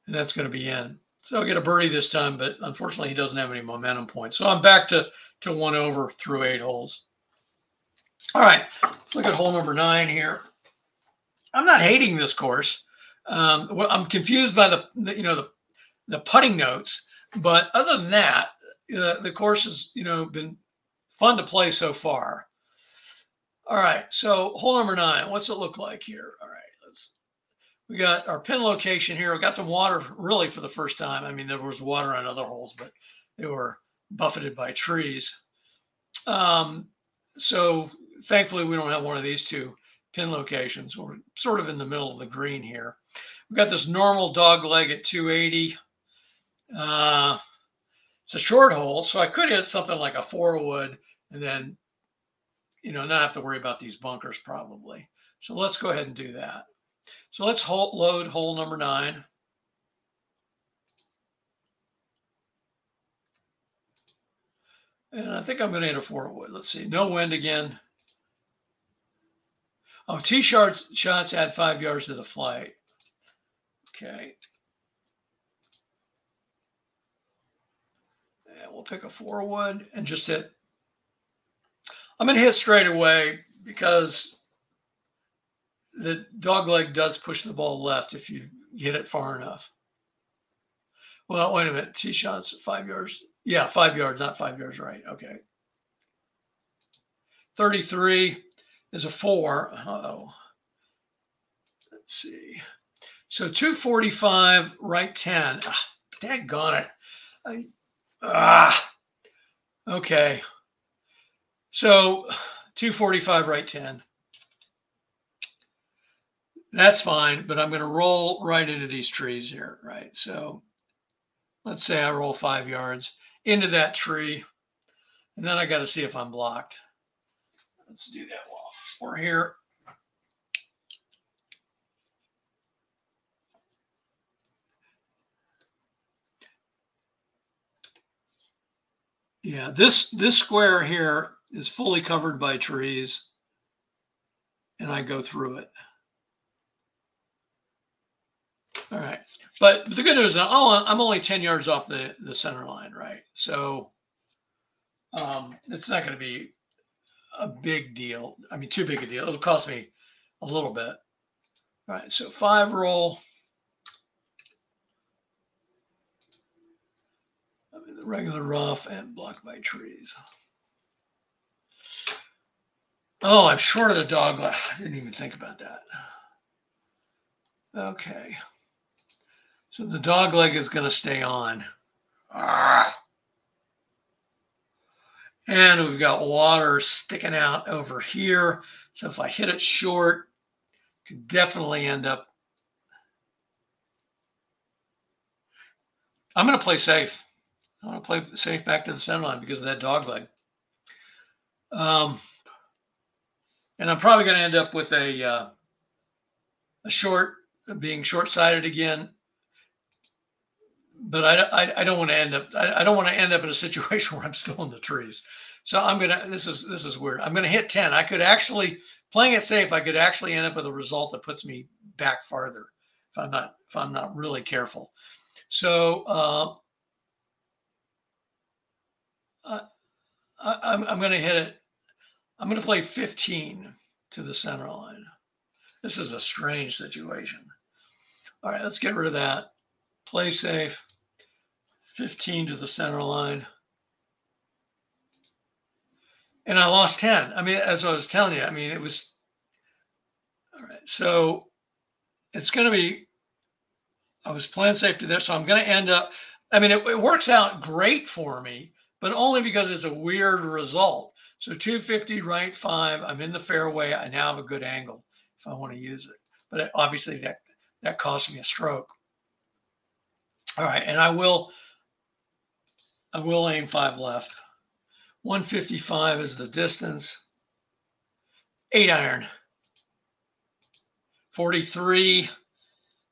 and that's going to be in. So I'll get a birdie this time, but unfortunately he doesn't have any momentum points. So I'm back to 1 over through 8 holes. All right, let's look at hole number 9 here. I'm not hating this course. I'm confused by the putting notes, but other than that, the course has been fun to play so far. All right, so hole number 9. What's it look like here? All right, we got our pin location here. We got some water really for the first time. I mean, there was water on other holes, but they were buffeted by trees. So thankfully, we don't have one of these two pin locations. We're sort of in the middle of the green here. We've got this normal dog leg at 280. It's a short hole, so I could hit something like a 4-wood and then, not have to worry about these bunkers probably. So let's go ahead and do that. So let's load hole number 9. And I think I'm going to hit a 4-wood. Let's see. No wind again. Oh, tee shots add 5 yards to the flight. Okay. And we'll pick a 4-wood and just hit. I'm going to hit straight away because the dog leg does push the ball left if you hit it far enough. Well, wait a minute. Tee shots at 5 yards. Yeah, 5 yards, not 5 yards, right. Okay. 33 is a 4. Uh-oh. Let's see. So 245, right 10. Daggone it. Okay. So 245, right 10. That's fine, but I'm going to roll right into these trees here, right? So let's say I roll 5 yards into that tree, and then I got to see if I'm blocked. Let's do that while we're here. Yeah, this square here is fully covered by trees, and I go through it. All right, but the good news is I'm only 10 yards off the center line, right? So it's not going to be a big deal. I mean, too big a deal. It'll cost me a little bit. All right, so 5 roll. I mean, the regular rough and blocked by trees. Oh, I'm short of the dog leg. I didn't even think about that. Okay. So the dog leg is going to stay on. And we've got water sticking out over here. So if I hit it short, could definitely end up. I'm going to play safe. I'm going to play safe back to the center line because of that dog leg. And I'm probably going to end up with a short, being short-sided again. But I don't want to end up. I don't want to end up in a situation where I'm still in the trees. So I'm gonna. This is weird. I'm gonna hit 10. I could actually, playing it safe, I could actually end up with a result that puts me back farther if I'm not really careful. So I'm going to hit it. I'm going to play 15 to the center line. This is a strange situation. All right, let's get rid of that. Play safe. 15 to the center line. And I lost 10. I mean, as I was telling you, I mean, it was. All right, so it's going to be. I was playing safe to there, so I'm going to end up. I mean, it works out great for me, but only because it's a weird result. So 250, right 5. I'm in the fairway. I now have a good angle if I want to use it. But obviously that cost me a stroke. All right, and I will aim 5 left. 155 is the distance. 8 iron. 43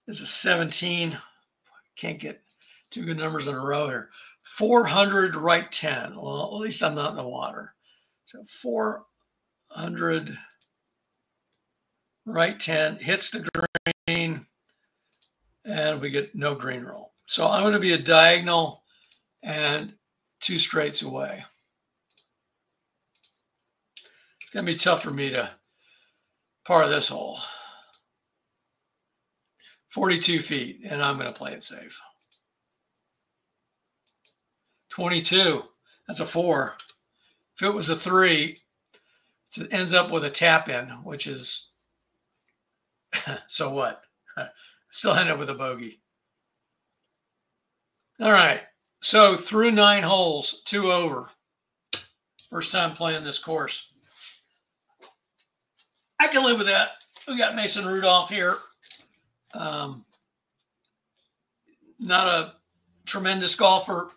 is a 17. Can't get 2 good numbers in a row here. 400 right 10. Well, at least I'm not in the water. So 400 right 10 hits the green, and we get no green roll. So I'm going to be a diagonal and 2 straights away. It's going to be tough for me to par this hole. 42 feet, and I'm going to play it safe. 22. That's a 4. If it was a 3, it ends up with a tap in, which is so what? Still end up with a bogey. All right. So through 9 holes, 2 over. First time playing this course. I can live with that. We got Mason Rudolph here. Not a tremendous golfer.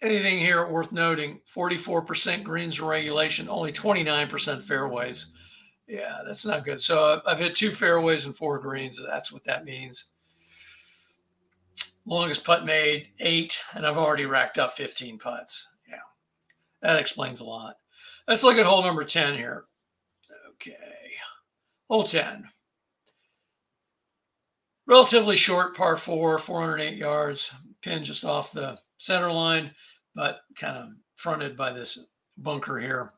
Anything here worth noting, 44% greens in regulation, only 29% fairways. Yeah, that's not good. So I've hit 2 fairways and 4 greens. That's what that means. Longest putt made, 8, and I've already racked up 15 putts. Yeah, that explains a lot. Let's look at hole number 10 here. Okay, hole 10. Relatively short par 4, 408 yards, pin just off the center line, but kind of fronted by this bunker here.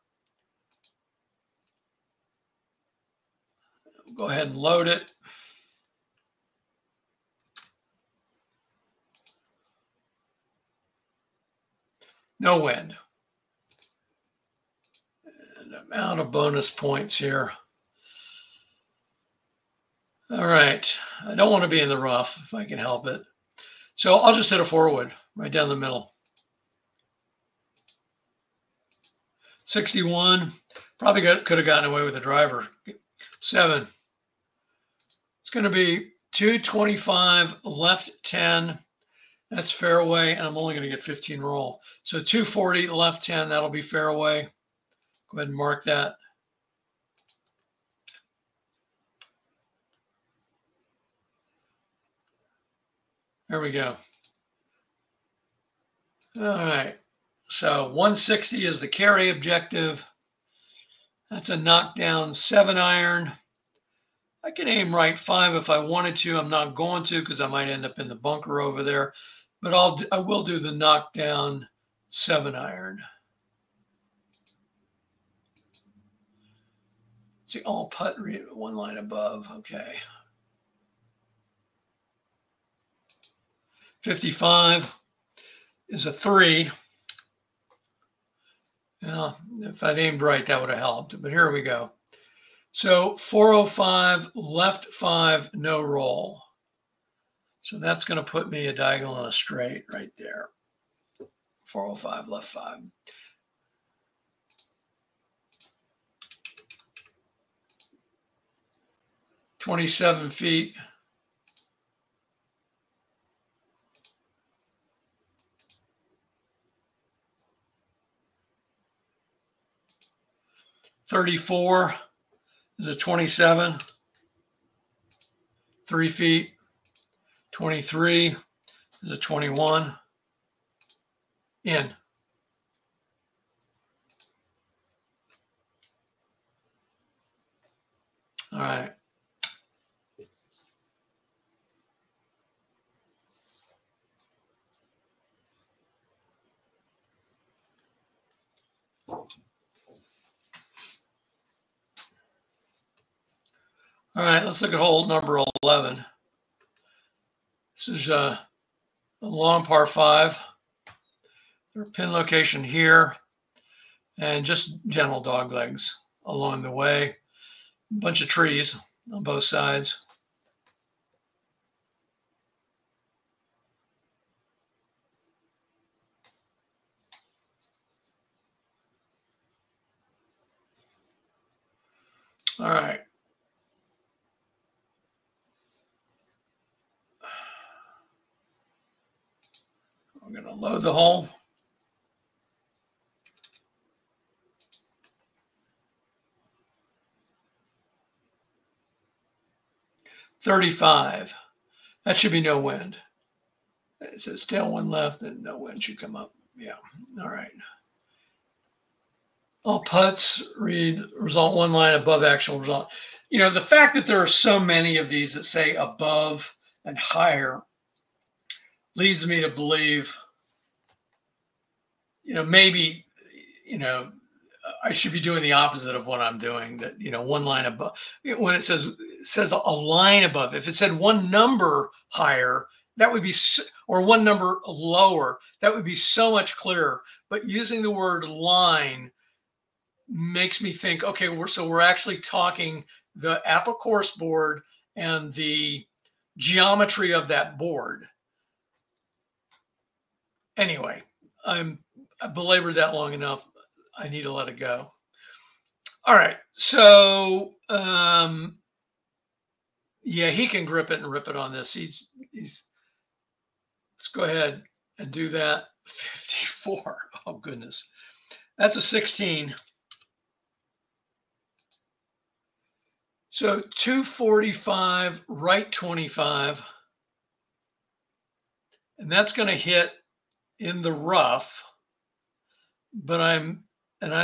Go ahead and load it. No wind. And amount of bonus points here. All right. I don't want to be in the rough if I can help it. So I'll just hit a 4-wood right down the middle. 61. Probably could have gotten away with a driver. 7. It's going to be 225 left 10. That's fairway, and I'm only going to get 15 roll. So 240 left 10, that'll be fairway. Go ahead and mark that. There we go. All right. So 160 is the carry objective. That's a knockdown 7-iron. I can aim right 5 if I wanted to. I'm not going to because I might end up in the bunker over there. But I will do the knockdown 7-iron. See, all putt one line above. Okay. 55 is a 3. Well, if I'd aimed right, that would have helped. But here we go. So 405 left 5, no roll. So that's going to put me a diagonal and a straight right there. 405 left 5. $27 feet. $34 is a 27. 3 feet. 23 is a 21. In. All right. All right, let's look at hole number 11. This is a long par 5. Their pin location here, and just general dog legs along the way. A bunch of trees on both sides. All right. I'm going to load the hole. $35. That should be no wind. It says tailwind left and no wind should come up. Yeah. All right. All putts read result one line above actual result. You know, the fact that there are so many of these that say above and higher leads me to believe, you know, maybe, you know, I should be doing the opposite of what I'm doing. That, you know, one line above. When it says a line above. If it said one number higher, that would be, or one number lower, that would be so much clearer. But using the word line makes me think, okay, we're actually talking the APBA course board and the geometry of that board. Anyway, I belabored that long enough. I need to let it go. All right, so yeah, he can grip it and rip it on this. He's. Let's go ahead and do that. 54. Oh goodness, that's a 16. So 245, right 25, and that's going to hit in the rough. But I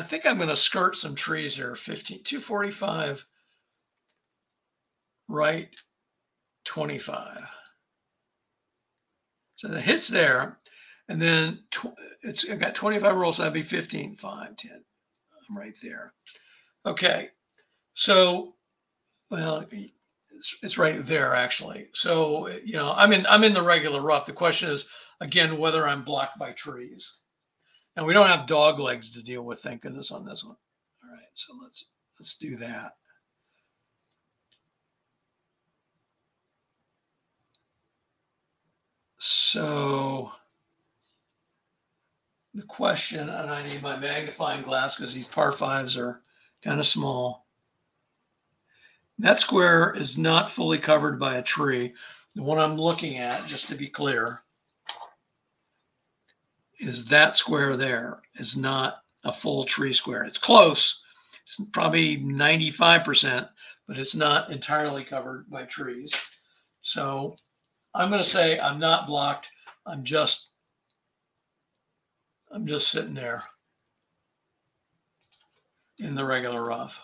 think I'm going to skirt some trees here. 245, right 25. So the hit's there, and then I've got 25 rolls, so that'd be 15, 5, 10. I'm right there. Okay, so well, it's right there actually. So you know, I'm in the regular rough. The question is again whether I'm blocked by trees, and we don't have dog legs to deal with. Thank goodness on this one. All right, so let's do that. So the question, and I need my magnifying glass because these par fives are kind of small. That square is not fully covered by a tree. The one I'm looking at, just to be clear, is that square there is not a full tree square. It's close. It's probably 95%, but it's not entirely covered by trees. So I'm going to say I'm not blocked. I'm just sitting there in the regular rough.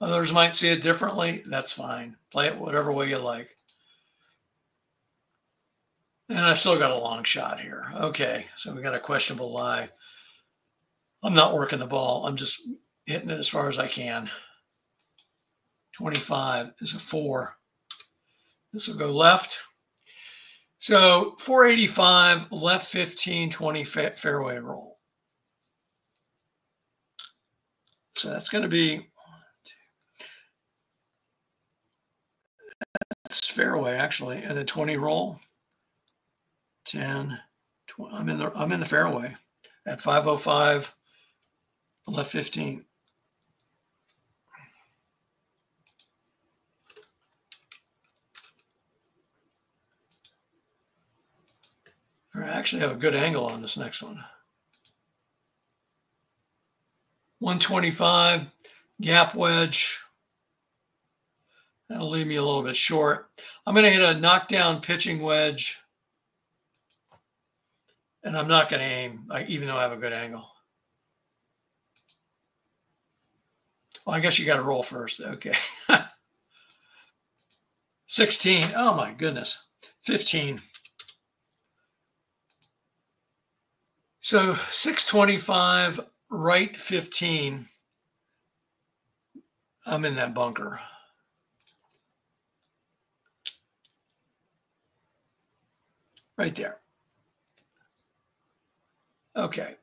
Others might see it differently. That's fine. Play it whatever way you like. And I've still got a long shot here. Okay, so we got a questionable lie. I'm not working the ball. I'm just hitting it as far as I can. 25 is a 4. This will go left. So 485, left 15, 20 fairway roll. So that's going to be, that's fairway actually, and a 20 roll. 10, 20, I'm in the fairway at 505, left 15. I actually have a good angle on this next one. 125, gap wedge. That'll leave me a little bit short. I'm going to hit a knockdown pitching wedge. And I'm not going to aim, even though I have a good angle. Well, I guess you got to roll first. Okay. 16. Oh, my goodness. 15. So 625, right 15. I'm in that bunker. Right there. Okay.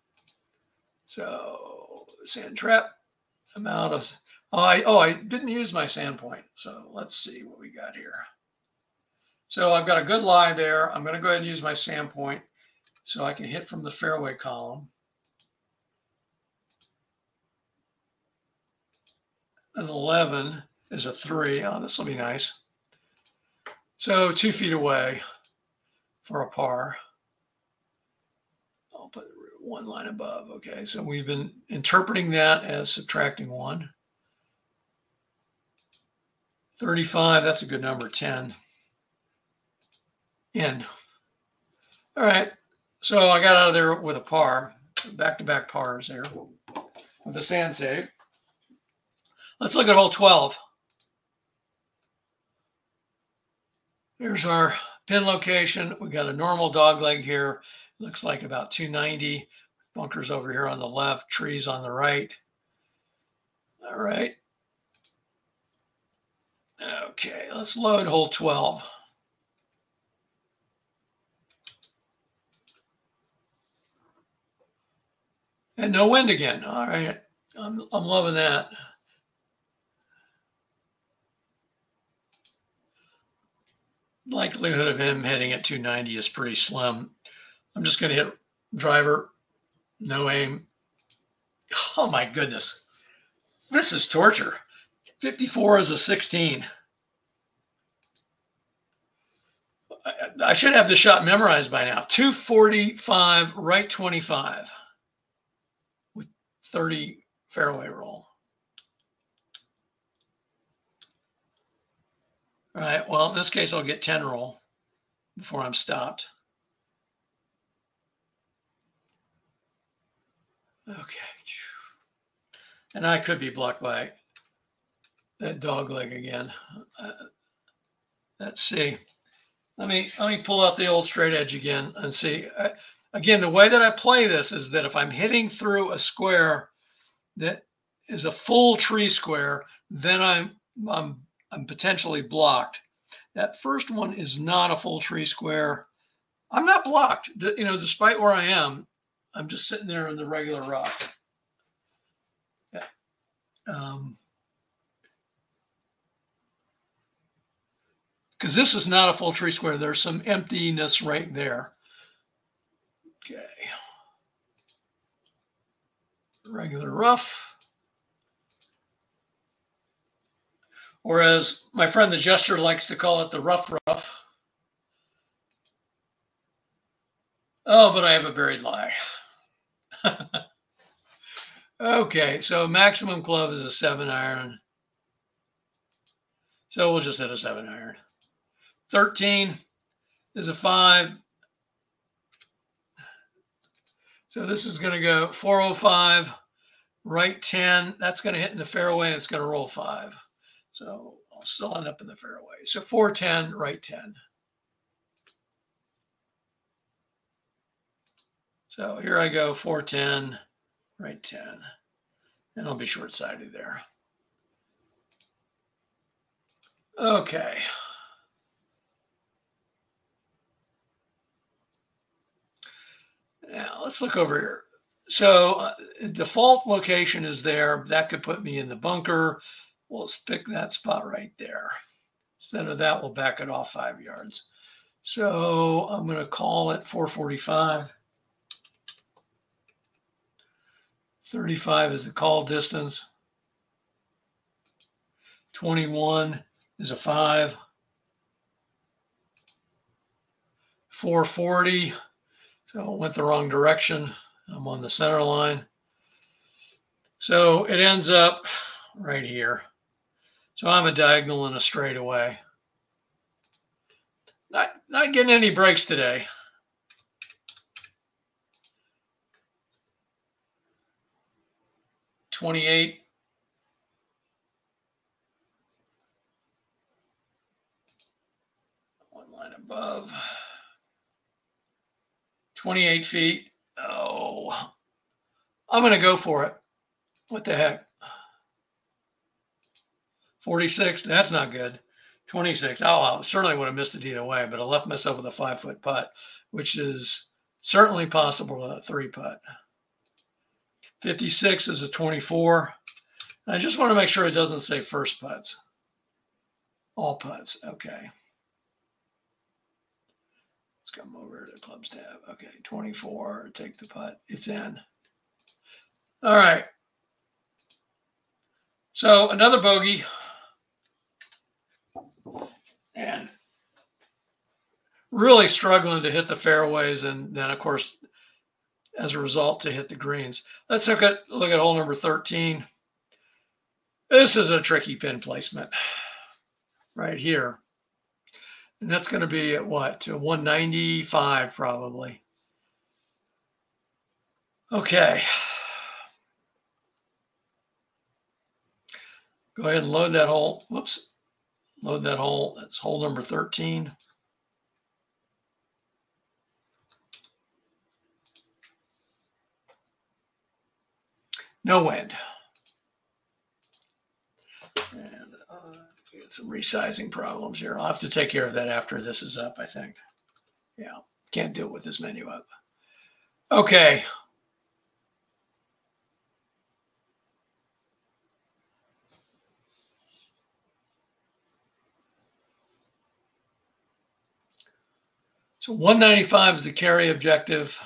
So sand trap. I'm out of. I didn't use my sand point. So let's see what we got here. So I've got a good lie there. I'm going to go ahead and use my sand point so I can hit from the fairway column. An 11 is a 3. Oh, this will be nice. So 2 feet away for a par. I'll put one line above. Okay, so we've been interpreting that as subtracting 1. 35, that's a good number, 10. In. All right, so I got out of there with a par. Back-to-back pars there with a sand save. Let's look at hole 12. Here's our pin location. We got a normal dog leg here. Looks like about 290. Bunkers over here on the left, trees on the right. All right. Okay, let's load hole 12. And no wind again. All right. I'm loving that. Likelihood of him hitting at 290 is pretty slim. I'm just going to hit driver, no aim. Oh my goodness. This is torture. 54 is a 16. I should have this shot memorized by now. 245, right 25 with 30 fairway roll. All right, well, in this case, I'll get 10 roll before I'm stopped. Okay. And I could be blocked by that dog leg again. Let's see. Let me pull out the old straight edge again and see. Again, the way that I play this is that if I'm hitting through a square that is a full tree square, then I'm potentially blocked. That first one is not a full tree square. I'm not blocked. You know, despite where I am, I'm just sitting there in the regular rock. Yeah. Because this is not a full tree square. There's some emptiness right there. Okay. Regular rough. Or as my friend the jester likes to call it, the rough rough. Oh, but I have a buried lie. Okay, so maximum club is a 7-iron. So we'll just hit a 7-iron. 13 is a 5. So this is going to go 405, right 10. That's going to hit in the fairway, and it's going to roll 5. So I'll still end up in the fairway. So 410, right 10. So here I go, 410, right 10. And I'll be short-sided there. Okay. Now let's look over here. So default location is there. That could put me in the bunker. We'll pick that spot right there. Instead of that, we'll back it off 5 yards. So I'm going to call it 445. 35 is the call distance. 21 is a 5. 440. So it went the wrong direction. I'm on the center line. So it ends up right here. So I'm a diagonal and a straightaway. Not getting any breaks today. $28. One line above. 28 feet. Oh, I'm going to go for it. What the heck? 46. That's not good. 26. Oh, I certainly would have missed it either way, but I left myself with a 5-foot putt, which is certainly possible at a 3 putt. 56 is a 24. I just want to make sure it doesn't say first putts. All putts. Okay. Let's come over to the clubs tab. Okay, 24. Take the putt. It's in. All right. So another bogey. And really struggling to hit the fairways, and then, of course, as a result, to hit the greens. Let's look at hole number 13. This is a tricky pin placement right here. And that's going to be at what? To 195 probably. Okay. Go ahead and load that hole. Whoops. Load that hole. That's hole number 13. No wind. And get some resizing problems here. I'll have to take care of that after this is up, I think. Yeah, can't do it with this menu up. Okay. So 195 is the carry objective.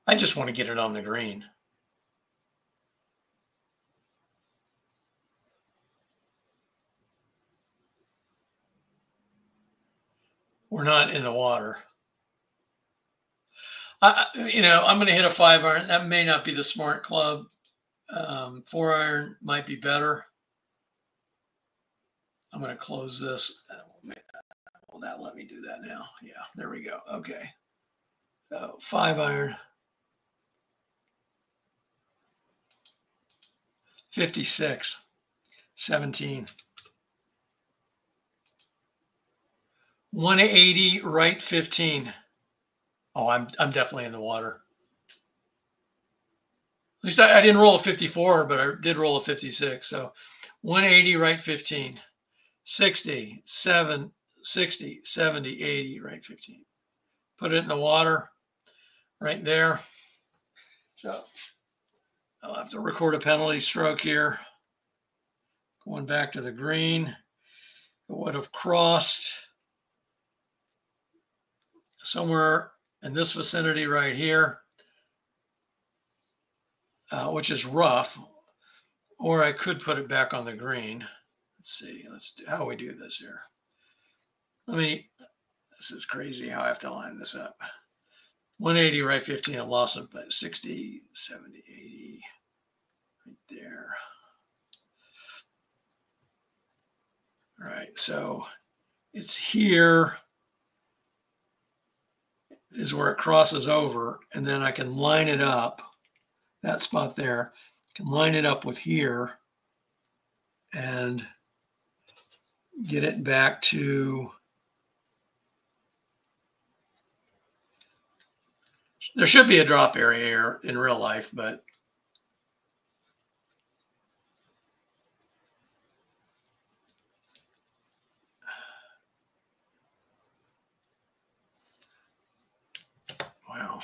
I just want to get it on the green. We're not in the water. You know, I'm going to hit a 5-iron. That may not be the smart club. 4-iron might be better. I'm going to close this. Will that let me do that now? Yeah, there we go. Okay. So 5-iron. 56. 17. 180, right 15. Oh, I'm definitely in the water. At least I didn't roll a 54, but I did roll a 56. So 180, right 15. 60, 60, 70, 80, right 15. Put it in the water right there. So I'll have to record a penalty stroke here. Going back to the green. It would have crossed somewhere in this vicinity right here, which is rough, or I could put it back on the green. Let's see, how do we do this here? This is crazy how I have to line this up. 180, right 15, I lost it by 60, 70, 80, right there. All right, so it's here is where it crosses over, and then I can line it up, that spot there, I can line it up with here and get it back to, there should be a drop area here in real life, but wow.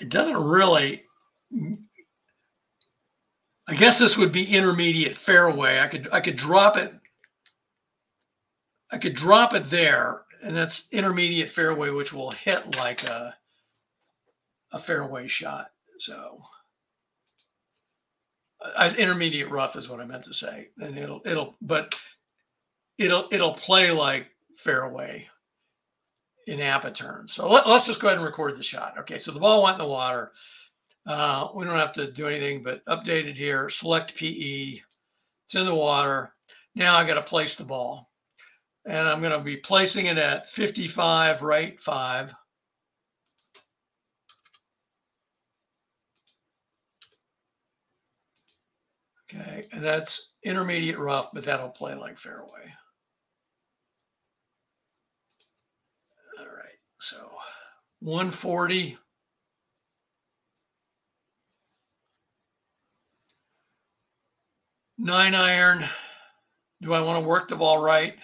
It doesn't really, I guess this would be intermediate fairway. I could drop it. I could drop it there, and that's intermediate fairway, which will hit like a fairway shot. So intermediate rough is what I meant to say, and it'll play like fairway in APBA turns. So let's just go ahead and record the shot. Okay, so the ball went in the water. We don't have to do anything but update it here. Select PE. It's in the water. Now I got to place the ball. And I'm going to be placing it at 55, right 5. Okay, and that's intermediate rough, but that'll play like fairway. All right, so 140. Nine iron. Do I want to work the ball right?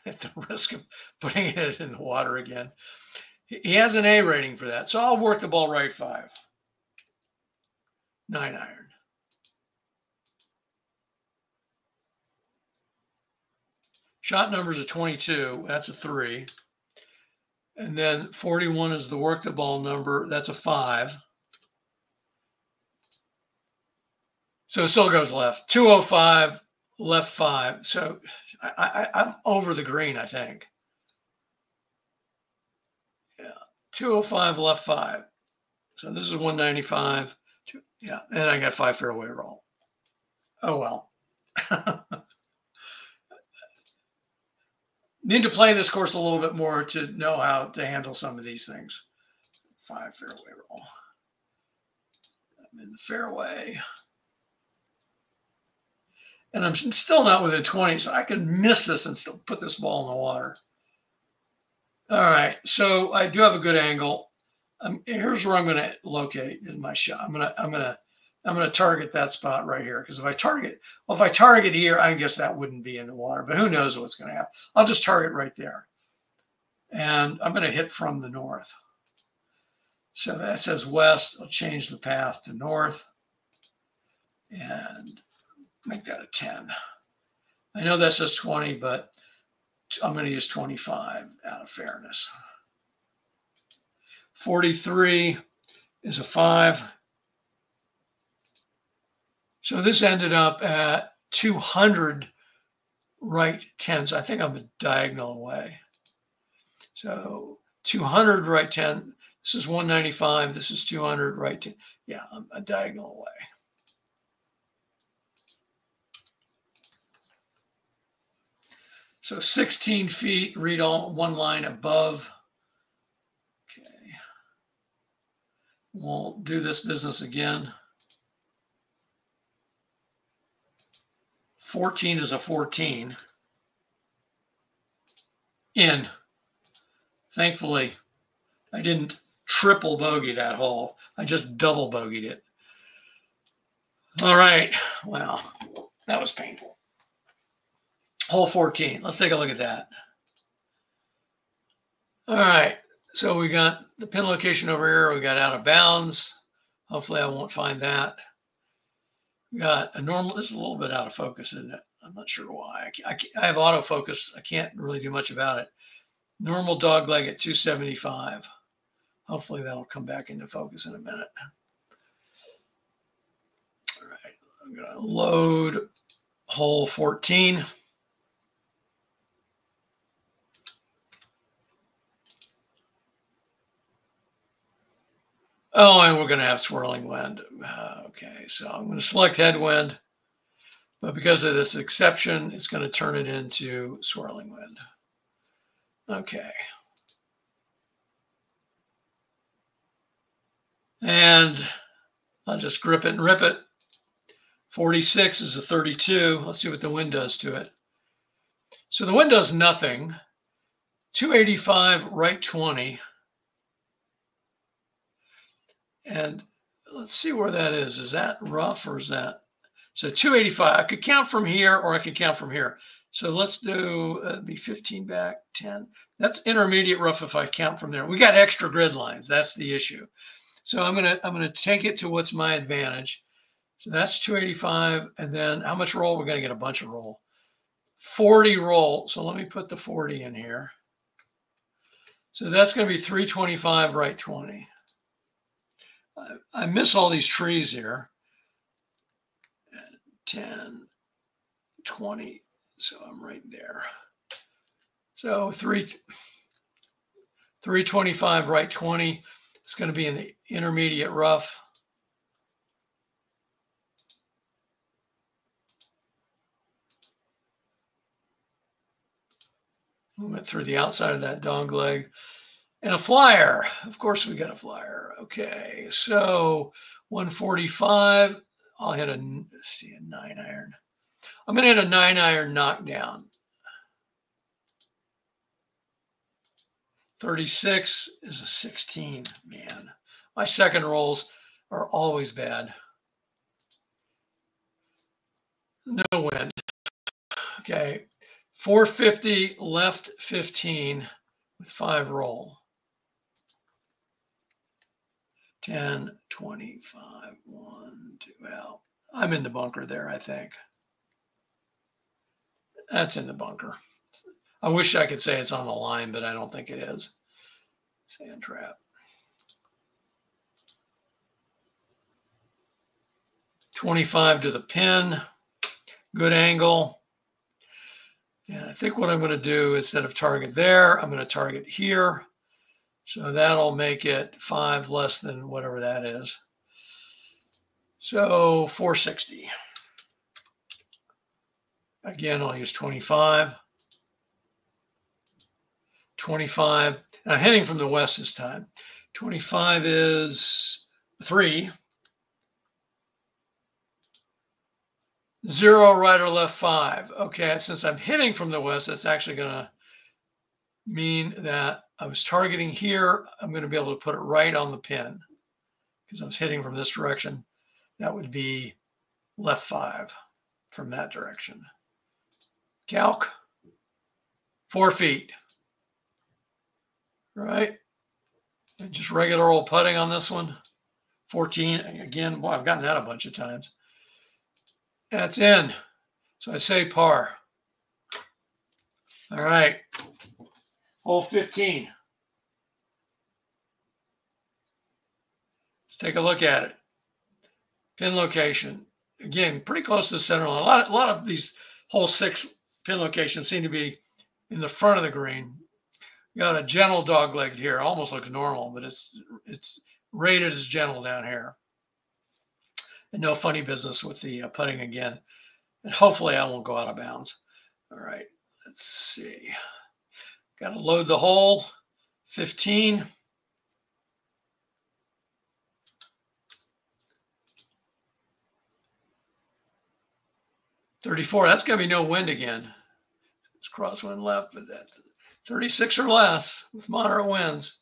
At the risk of putting it in the water again. He has an A rating for that, so I'll work the ball right 5. 9 iron. Shot numbers a 22. That's a 3. And then 41 is the work the ball number. That's a 5. So it still goes left. 205, left 5. So I'm over the green, I think. Yeah. 205, left 5. So this is 195. Yeah. And I got 5 fairway roll. Oh, well. Need to play this course a little bit more to know how to handle some of these things. 5 fairway roll. I'm in the fairway. And I'm still not within 20, so I could miss this and still put this ball in the water. All right, so I do have a good angle. Here's where I'm going to locate in my shot. I'm going to target that spot right here, because if I target here, I guess that wouldn't be in the water, but who knows what's going to happen. I'll just target right there, and I'm going to hit from the north. So that says west. I'll change the path to north and make that a 10. I know that says 20, but I'm going to use 25 out of fairness. 43 is a 5. So this ended up at 200 right 10s. I think I'm a diagonal away. So 200 right 10. This is 195. This is 200 right 10. Yeah, I'm a diagonal away. So 16 feet, read all one line above. Okay. We'll do this business again. 14 is a 14. In. Thankfully, I didn't triple bogey that hole. I just double bogeyed it. All right. Wow, that was painful. Hole 14. Let's take a look at that. All right. So we got the pin location over here. We got out of bounds. Hopefully I won't find that. We got a normal. This is a little bit out of focus, isn't it? I'm not sure why. I have autofocus. I can't really do much about it. Normal dog leg at 275. Hopefully that'll come back into focus in a minute. All right. I'm going to load hole 14. Oh, and we're going to have swirling wind. Okay, so I'm going to select headwind, but because of this exception, it's going to turn it into swirling wind. Okay. And I'll just grip it and rip it. 46 is a 32. Let's see what the wind does to it. So the wind does nothing. 285, right 20. And let's see where that is. Is that rough or is that? So 285. I could count from here or I could count from here. So let's do be 15 back, 10. That's intermediate rough if I count from there. We got extra grid lines. That's the issue. So I'm gonna take it to what's my advantage. So that's 285. And then how much roll? We're gonna get a bunch of roll. 40 roll. So let me put the 40 in here. So that's gonna be 325 right 20. I miss all these trees here. 10, 20. So I'm right there. So 325 right 20. It's going to be in the intermediate rough. We went through the outside of that dog leg. And a flyer. Of course, we got a flyer. Okay, so 145. I'll hit a 9-iron. I'm going to hit a 9-iron knockdown. 36 is a 16. Man, my second rolls are always bad. No wind. Okay, 450 left 15 with 5 roll. 10, 25, 1, 2. Well, I'm in the bunker there, I think. That's in the bunker. I wish I could say it's on the line, but I don't think it is. Sand trap. 25 to the pin. Good angle. And I think what I'm going to do, instead of target there, I'm going to target here. So that'll make it 5 less than whatever that is. So 460. Again, I'll use 25. 25. And I'm heading from the west this time. 25 is 3. 0 right or left 5. Okay, since I'm hitting from the west, that's actually going to mean that I was targeting here. I'm going to be able to put it right on the pin because I was hitting from this direction. That would be left 5 from that direction. Calc, 4 feet. Right? And just regular old putting on this one. 14. Again, well, I've gotten that a bunch of times. That's in. So I say par. All right. Hole 15. Let's take a look at it. Pin location. Again, pretty close to the center line. A lot of these hole 6 pin locations seem to be in the front of the green. You got a gentle dog leg here. Almost looks normal, but it's rated as gentle down here. And no funny business with the putting again. And hopefully I won't go out of bounds. All right, let's see. Got to load the hole. 15. $34. That's going to be no wind again. It's crosswind left, but that's 36 or less with moderate winds.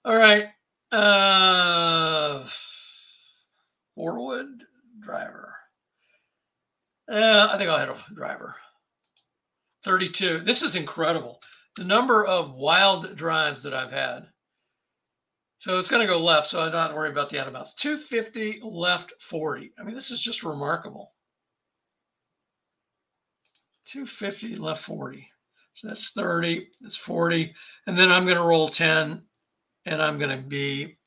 All right. 4-wood driver. I think I'll hit a driver. 32. This is incredible. The number of wild drives that I've had. So it's going to go left, so I don't have to worry about the out of bounds. 250, left 40. I mean, this is just remarkable. 250, left 40. So that's 30, that's 40. And then I'm going to roll 10, and I'm going to be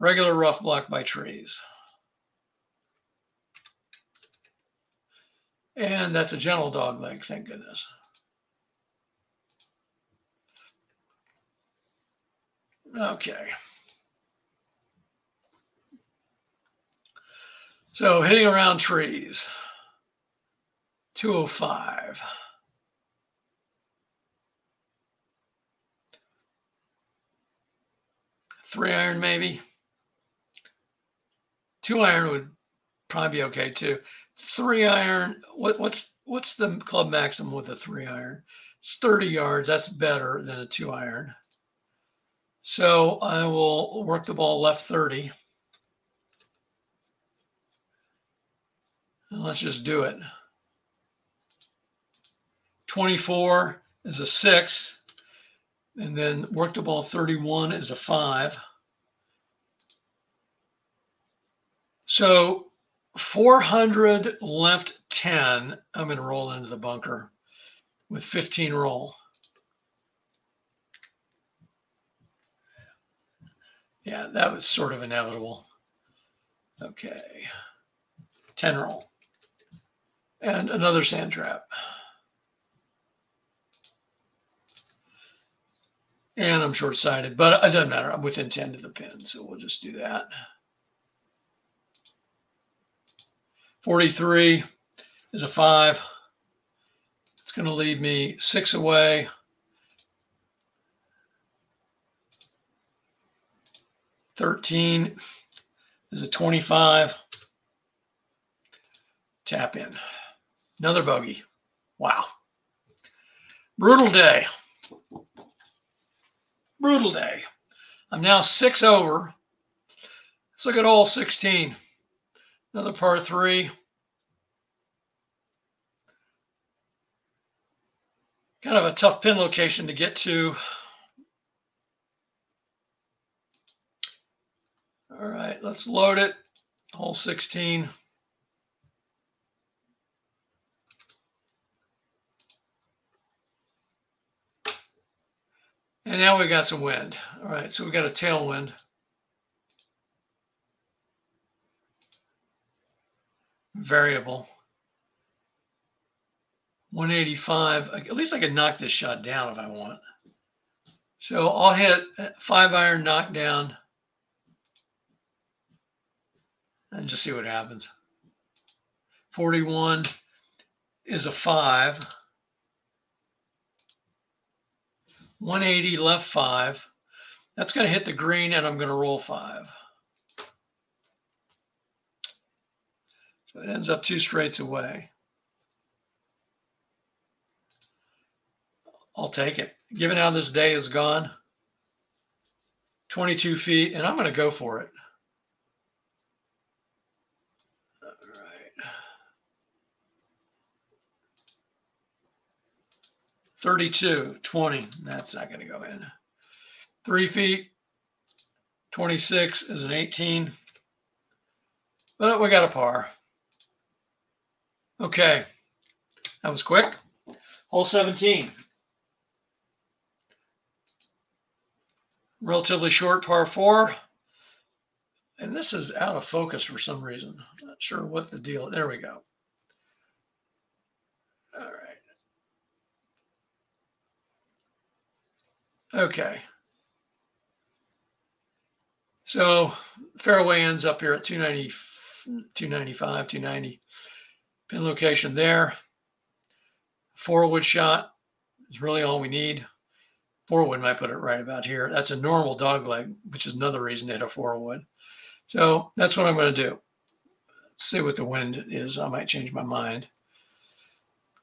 regular rough block by trees. And that's a gentle dog leg, thank goodness. Okay. So hitting around trees. 205. Three iron maybe. 2 iron would probably be okay too. 3 iron. What's the club maximum with a 3 iron? It's 30 yards. That's better than a 2 iron. So I will work the ball left 30. And let's just do it. 24 is a 6. And then work the ball 31 is a 5. So 400 left 10. I'm going to roll into the bunker with 15 roll. Yeah, that was sort of inevitable. Okay. 10 roll. And another sand trap. And I'm short-sighted, but it doesn't matter. I'm within 10 to the pin, so we'll just do that. 43 is a 5. It's going to leave me 6 away. $13 is a 25. Tap in. Another bogey. Wow. Brutal day. Brutal day. I'm now 6 over. Let's look at hole 16. Another par 3. Kind of a tough pin location to get to. All right, let's load it. Hole 16. And now we got some wind. All right, so we got a tailwind. Variable. 185. At least I can knock this shot down if I want. So I'll hit 5 iron knockdown and just see what happens. 41 is a 5. 180 left 5. That's going to hit the green, and I'm going to roll 5. So it ends up 2 straights away. I'll take it. given how this day is gone. 22 feet, and I'm going to go for it. All right. 32, 20. That's not going to go in. 3 feet. 26 is an 18. But we got a par. Okay. That was quick. Hole 17. Relatively short par 4. And this is out of focus for some reason. Not sure what the deal. There we go. All right. Okay. So fairway ends up here at 290, 295, 290. Pin location there. 4-wood shot is really all we need. 4-wood might put it right about here. That's a normal dog leg, which is another reason to hit a 4-wood. So that's what I'm going to do. Let's see what the wind is. I might change my mind.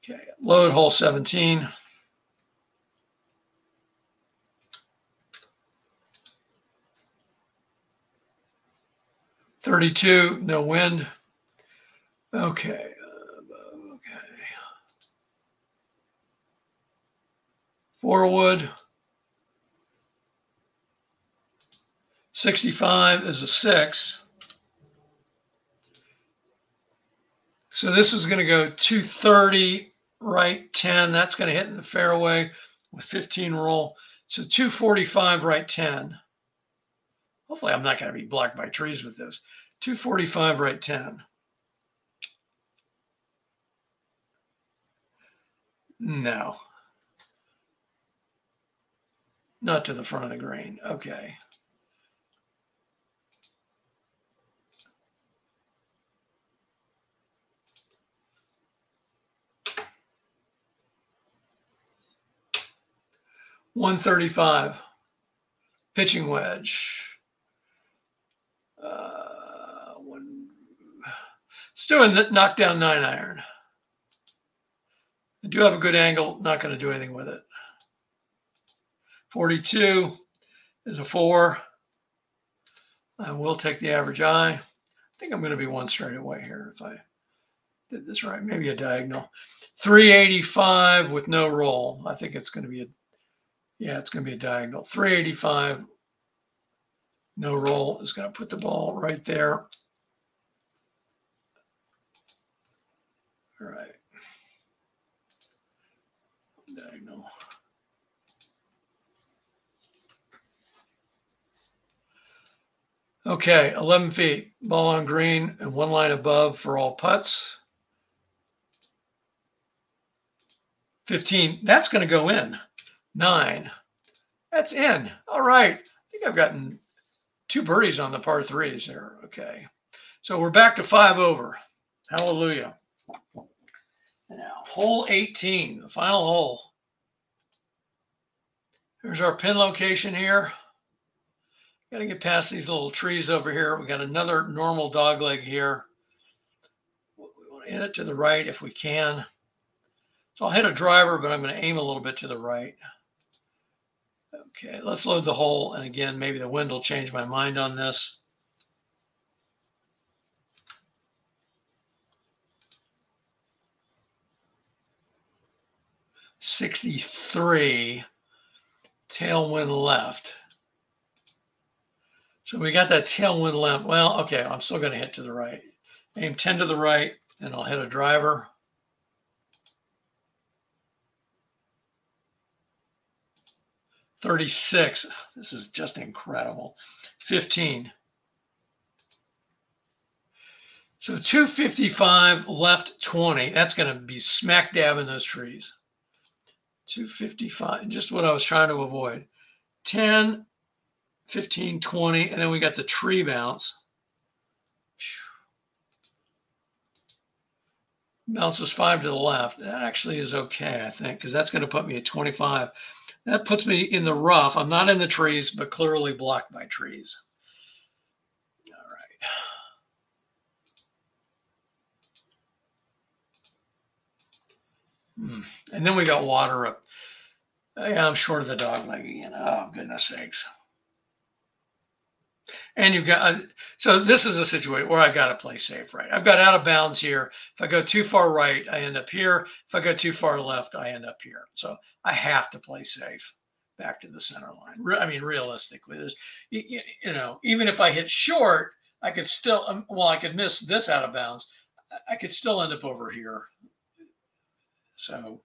Okay, load hole 17. .32, no wind. Okay. Okay. 4-wood. 65 is a 6. So this is going to go 230, right 10. That's going to hit in the fairway with 15 roll. So 245, right 10. Hopefully I'm not going to be blocked by trees with this. 245, right 10. No. Not to the front of the green. Okay. .135. Pitching wedge. Let's do a knockdown 9-iron. I do have a good angle. Not going to do anything with it. 42 is a 4. I will take the average eye. I think I'm going to be one straight away here if I did this right. Maybe a diagonal. 385 with no roll. I think it's going to be a, yeah, it's going to be a diagonal. 385, no roll is going to put the ball right there. All right. Diagonal. Okay, 11 feet, ball on green and one line above for all putts. 15, that's going to go in. 9, that's in. All right, I think I've gotten 2 birdies on the par 3s there. Okay, so we're back to 5 over. Hallelujah. Now, hole 18, the final hole. Here's our pin location here. Got to get past these little trees over here. We got another normal dog leg here. We want to hit it to the right if we can. So I'll hit a driver, but I'm going to aim a little bit to the right. Okay, let's load the hole. And again, maybe the wind will change my mind on this. .63, tailwind left. So we got that tailwind left. Well, okay, I'm still going to hit to the right. Aim 10 to the right, and I'll hit a driver. .36. This is just incredible. 15. So 255 left 20. That's going to be smack dab in those trees. 255, just what I was trying to avoid. 10, 15, 20, and then we got the tree bounce. Bounces 5 to the left. That actually is okay, I think, because that's going to put me at 25. That puts me in the rough. I'm not in the trees, but clearly blocked by trees. All right. And then we got water up. Yeah, I'm short of the dog leg again. Oh, goodness sakes. And you've got, so this is a situation where I've got to play safe, right? I've got out of bounds here. If I go too far right, I end up here. If I go too far left, I end up here. So I have to play safe back to the center line. I mean, realistically, there's, you know, even if I hit short, I could still, well, I could miss this out of bounds. I could still end up over here. So,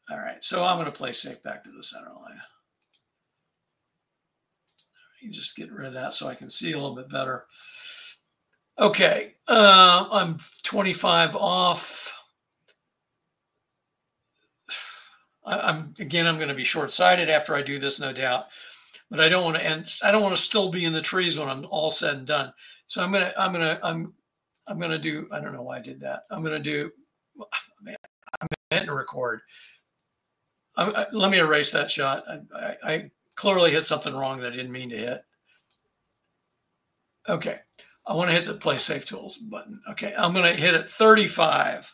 all right. So I'm going to play safe back to the center line. You just get rid of that so I can see a little bit better. Okay, I'm 25 off. I'm going to be short-sighted after I do this, no doubt. But I don't want to end. I don't want to still be in the trees when I'm all said and done. So I'm gonna do. I don't know why I did that. I'm gonna do. Man, I'm hitting record. Let me erase that shot. I clearly hit something wrong that I didn't mean to hit. Okay, I want to hit the play safe tools button. Okay, I'm going to hit it 35.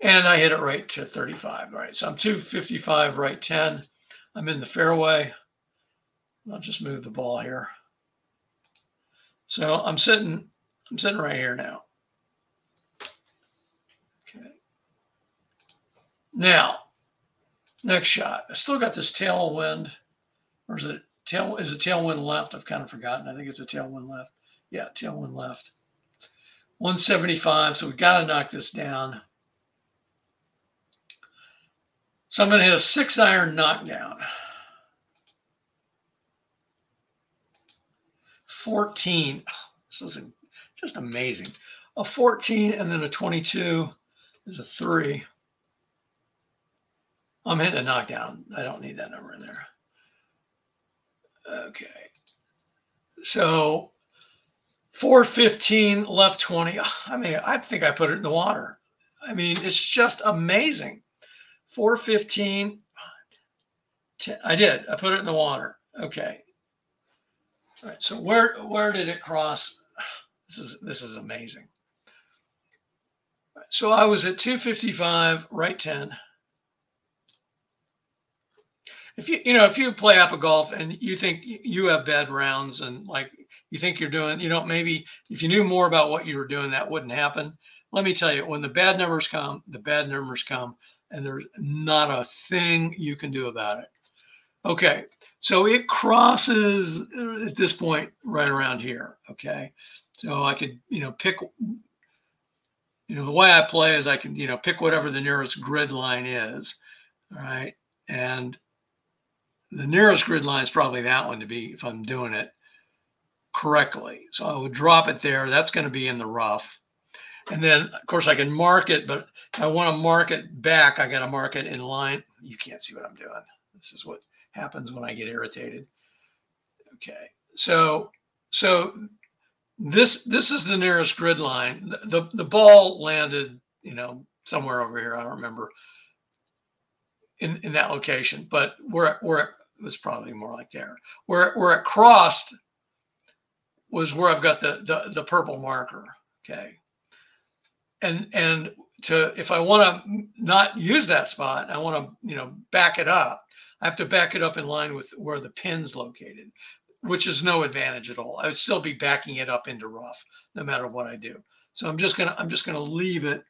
And I hit it right to 35. All right, so I'm 255, right 10. I'm in the fairway. I'll just move the ball here. So I'm sitting right here now. Okay. Now, next shot. I still got this tailwind, or is it tailwind left? I've kind of forgotten. I think it's a tailwind left. Yeah, tailwind left. 175. So we got to knock this down. So I'm going to hit a 6-iron knockdown. 14. This is just amazing. A 14 and then a 22 is a 3. I'm hitting a knockdown. I don't need that number in there. Okay. So 415, left 20. I mean, I think I put it in the water. I mean, it's just amazing. 415. I did. I put it in the water. Okay. All right. So where did it cross? This is amazing. So I was at 255, right 10. If you play APBA golf and you think you have bad rounds and like you think you're doing, maybe if you knew more about what you were doing, that wouldn't happen. Let me tell you, when the bad numbers come, and there's not a thing you can do about it. Okay, so it crosses at this point right around here. Okay, so I could, pick, the way I play is I can, pick whatever the nearest grid line is. All right, and the nearest grid line is probably that one to be, if I'm doing it correctly. So I would drop it there. That's going to be in the rough. And then, of course, I can mark it, but if I want to mark it back, I got to mark it in line. You can't see what I'm doing. This is what happens when I get irritated. Okay. So this is the nearest grid line. The ball landed, somewhere over here. I don't remember in that location, but where it was probably more like there. Where it crossed was where I've got the purple marker. Okay. And if I want to not use that spot, I want to, back it up. I have to back it up in line with where the pin's located, which is no advantage at all. I would still be backing it up into rough no matter what I do. So I'm just gonna leave it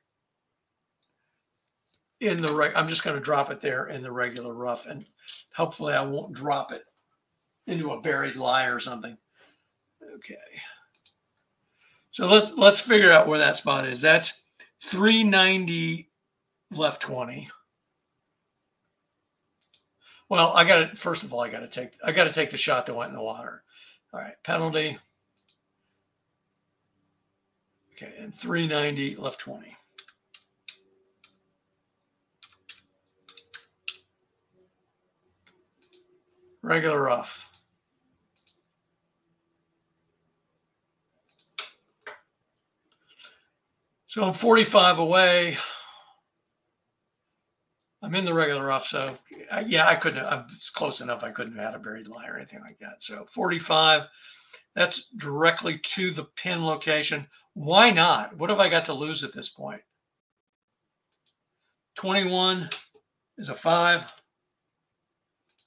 in the I'm just gonna drop it there in the regular rough, and hopefully I won't drop it into a buried lie or something. Okay. So let's figure out where that spot is. That's 390 left 20. Well, first of all, I got to take the shot that went in the water. All right, penalty. Okay, and 390 left 20. Regular rough. So I'm 45 away. I'm in the regular rough, so yeah, I couldn't. I'm close enough. I couldn't have had a buried lie or anything like that. So 45. That's directly to the pin location. Why not? What have I got to lose at this point? 21 is a 5.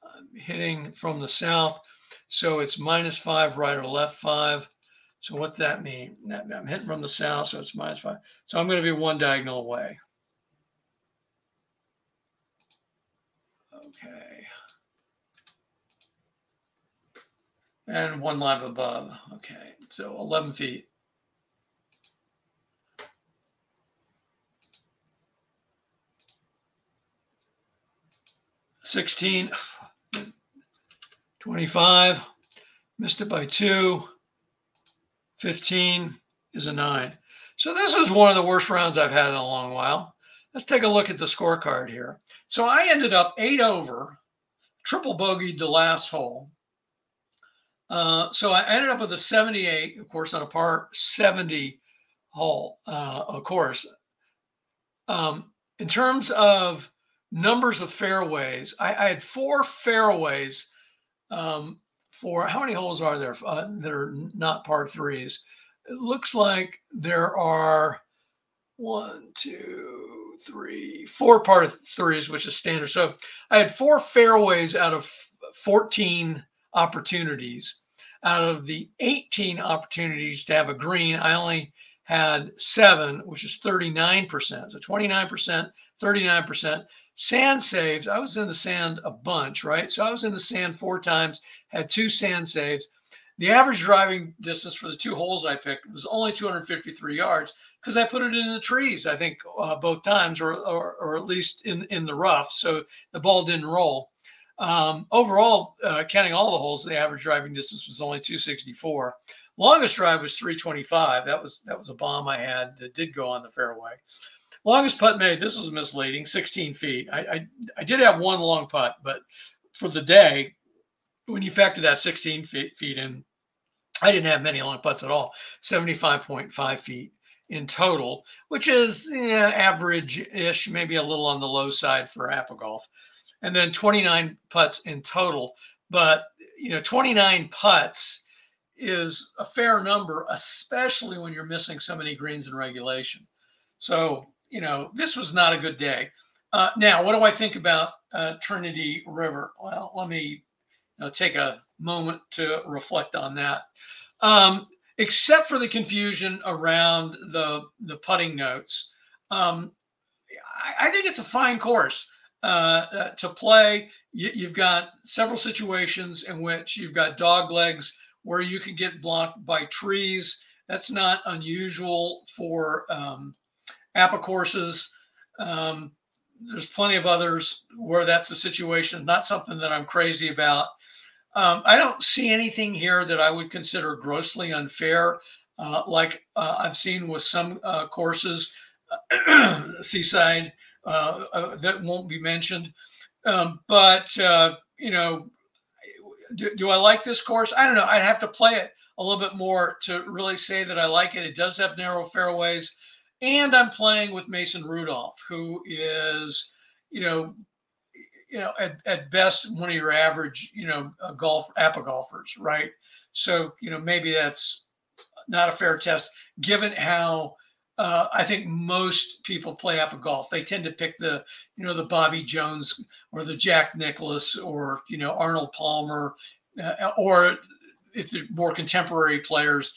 I'm hitting from the south, so it's -5 right or left 5. So what's that mean? I'm hitting from the south, so it's -5. So I'm going to be one diagonal away. Okay. And one live above. Okay, so 11 feet. $16, 25, missed it by 2, 15 is a 9. So this is one of the worst rounds I've had in a long while. Let's take a look at the scorecard here. So I ended up 8 over, triple bogeyed the last hole. So I ended up with a 78, of course, on a par 70 hole, of course. In terms of numbers of fairways, I had 4 fairways for how many holes are there that are not par 3s? It looks like there are 1, 2, 3, 4 par 3s, which is standard. So I had 4 fairways out of 14 opportunities. Out of the 18 opportunities to have a green, I only had 7, which is 39%. So 29%, 39%. Sand saves, I was in the sand a bunch, right? So I was in the sand 4 times, had 2 sand saves. The average driving distance for the 2 holes I picked was only 253 yards because I put it in the trees, I think, both times, or at least in the rough. So the ball didn't roll. Overall, counting all the holes, the average driving distance was only 264. Longest drive was 325. That was a bomb I had that did go on the fairway. Longest putt made, this was misleading, 16 feet. I did have one long putt, but for the day, when you factor that 16 feet in, I didn't have many long putts at all, 75.5 feet in total, which is average-ish, maybe a little on the low side for APBA golf. And then 29 putts in total. But, 29 putts is a fair number, especially when you're missing so many greens in regulation. So, this was not a good day. Now, what do I think about Trinity River? Well, let me take a moment to reflect on that. Except for the confusion around the putting notes, I think it's a fine course to play. You've got several situations in which you've got dog legs where you can get blocked by trees. That's not unusual for APBA courses. There's plenty of others where that's the situation. Not something that I'm crazy about. I don't see anything here that I would consider grossly unfair, like I've seen with some courses, Seaside, that won't be mentioned. But do I like this course? I don't know. I'd have to play it a little bit more to really say that I like it. It does have narrow fairways. And I'm playing with Mason Rudolph, who is, at best one of your average, APBA golfers, right? So, maybe that's not a fair test, given how I think most people play APBA golf. They tend to pick the Bobby Jones or the Jack Nicklaus or, Arnold Palmer, or if they're more contemporary players,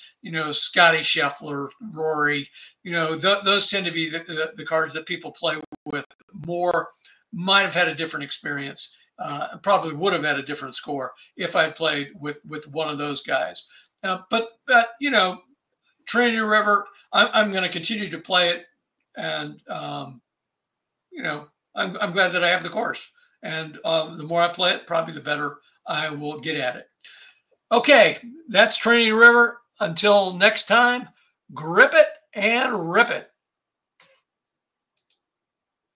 Scotty Scheffler, Rory, those tend to be the cards that people play with more. Might have had a different experience. Probably would have had a different score if I played with one of those guys. But Trinity River, I'm going to continue to play it, and I'm glad that I have the course. And the more I play it, probably the better I will get at it. Okay, that's Trinity River. Until next time, grip it and rip it.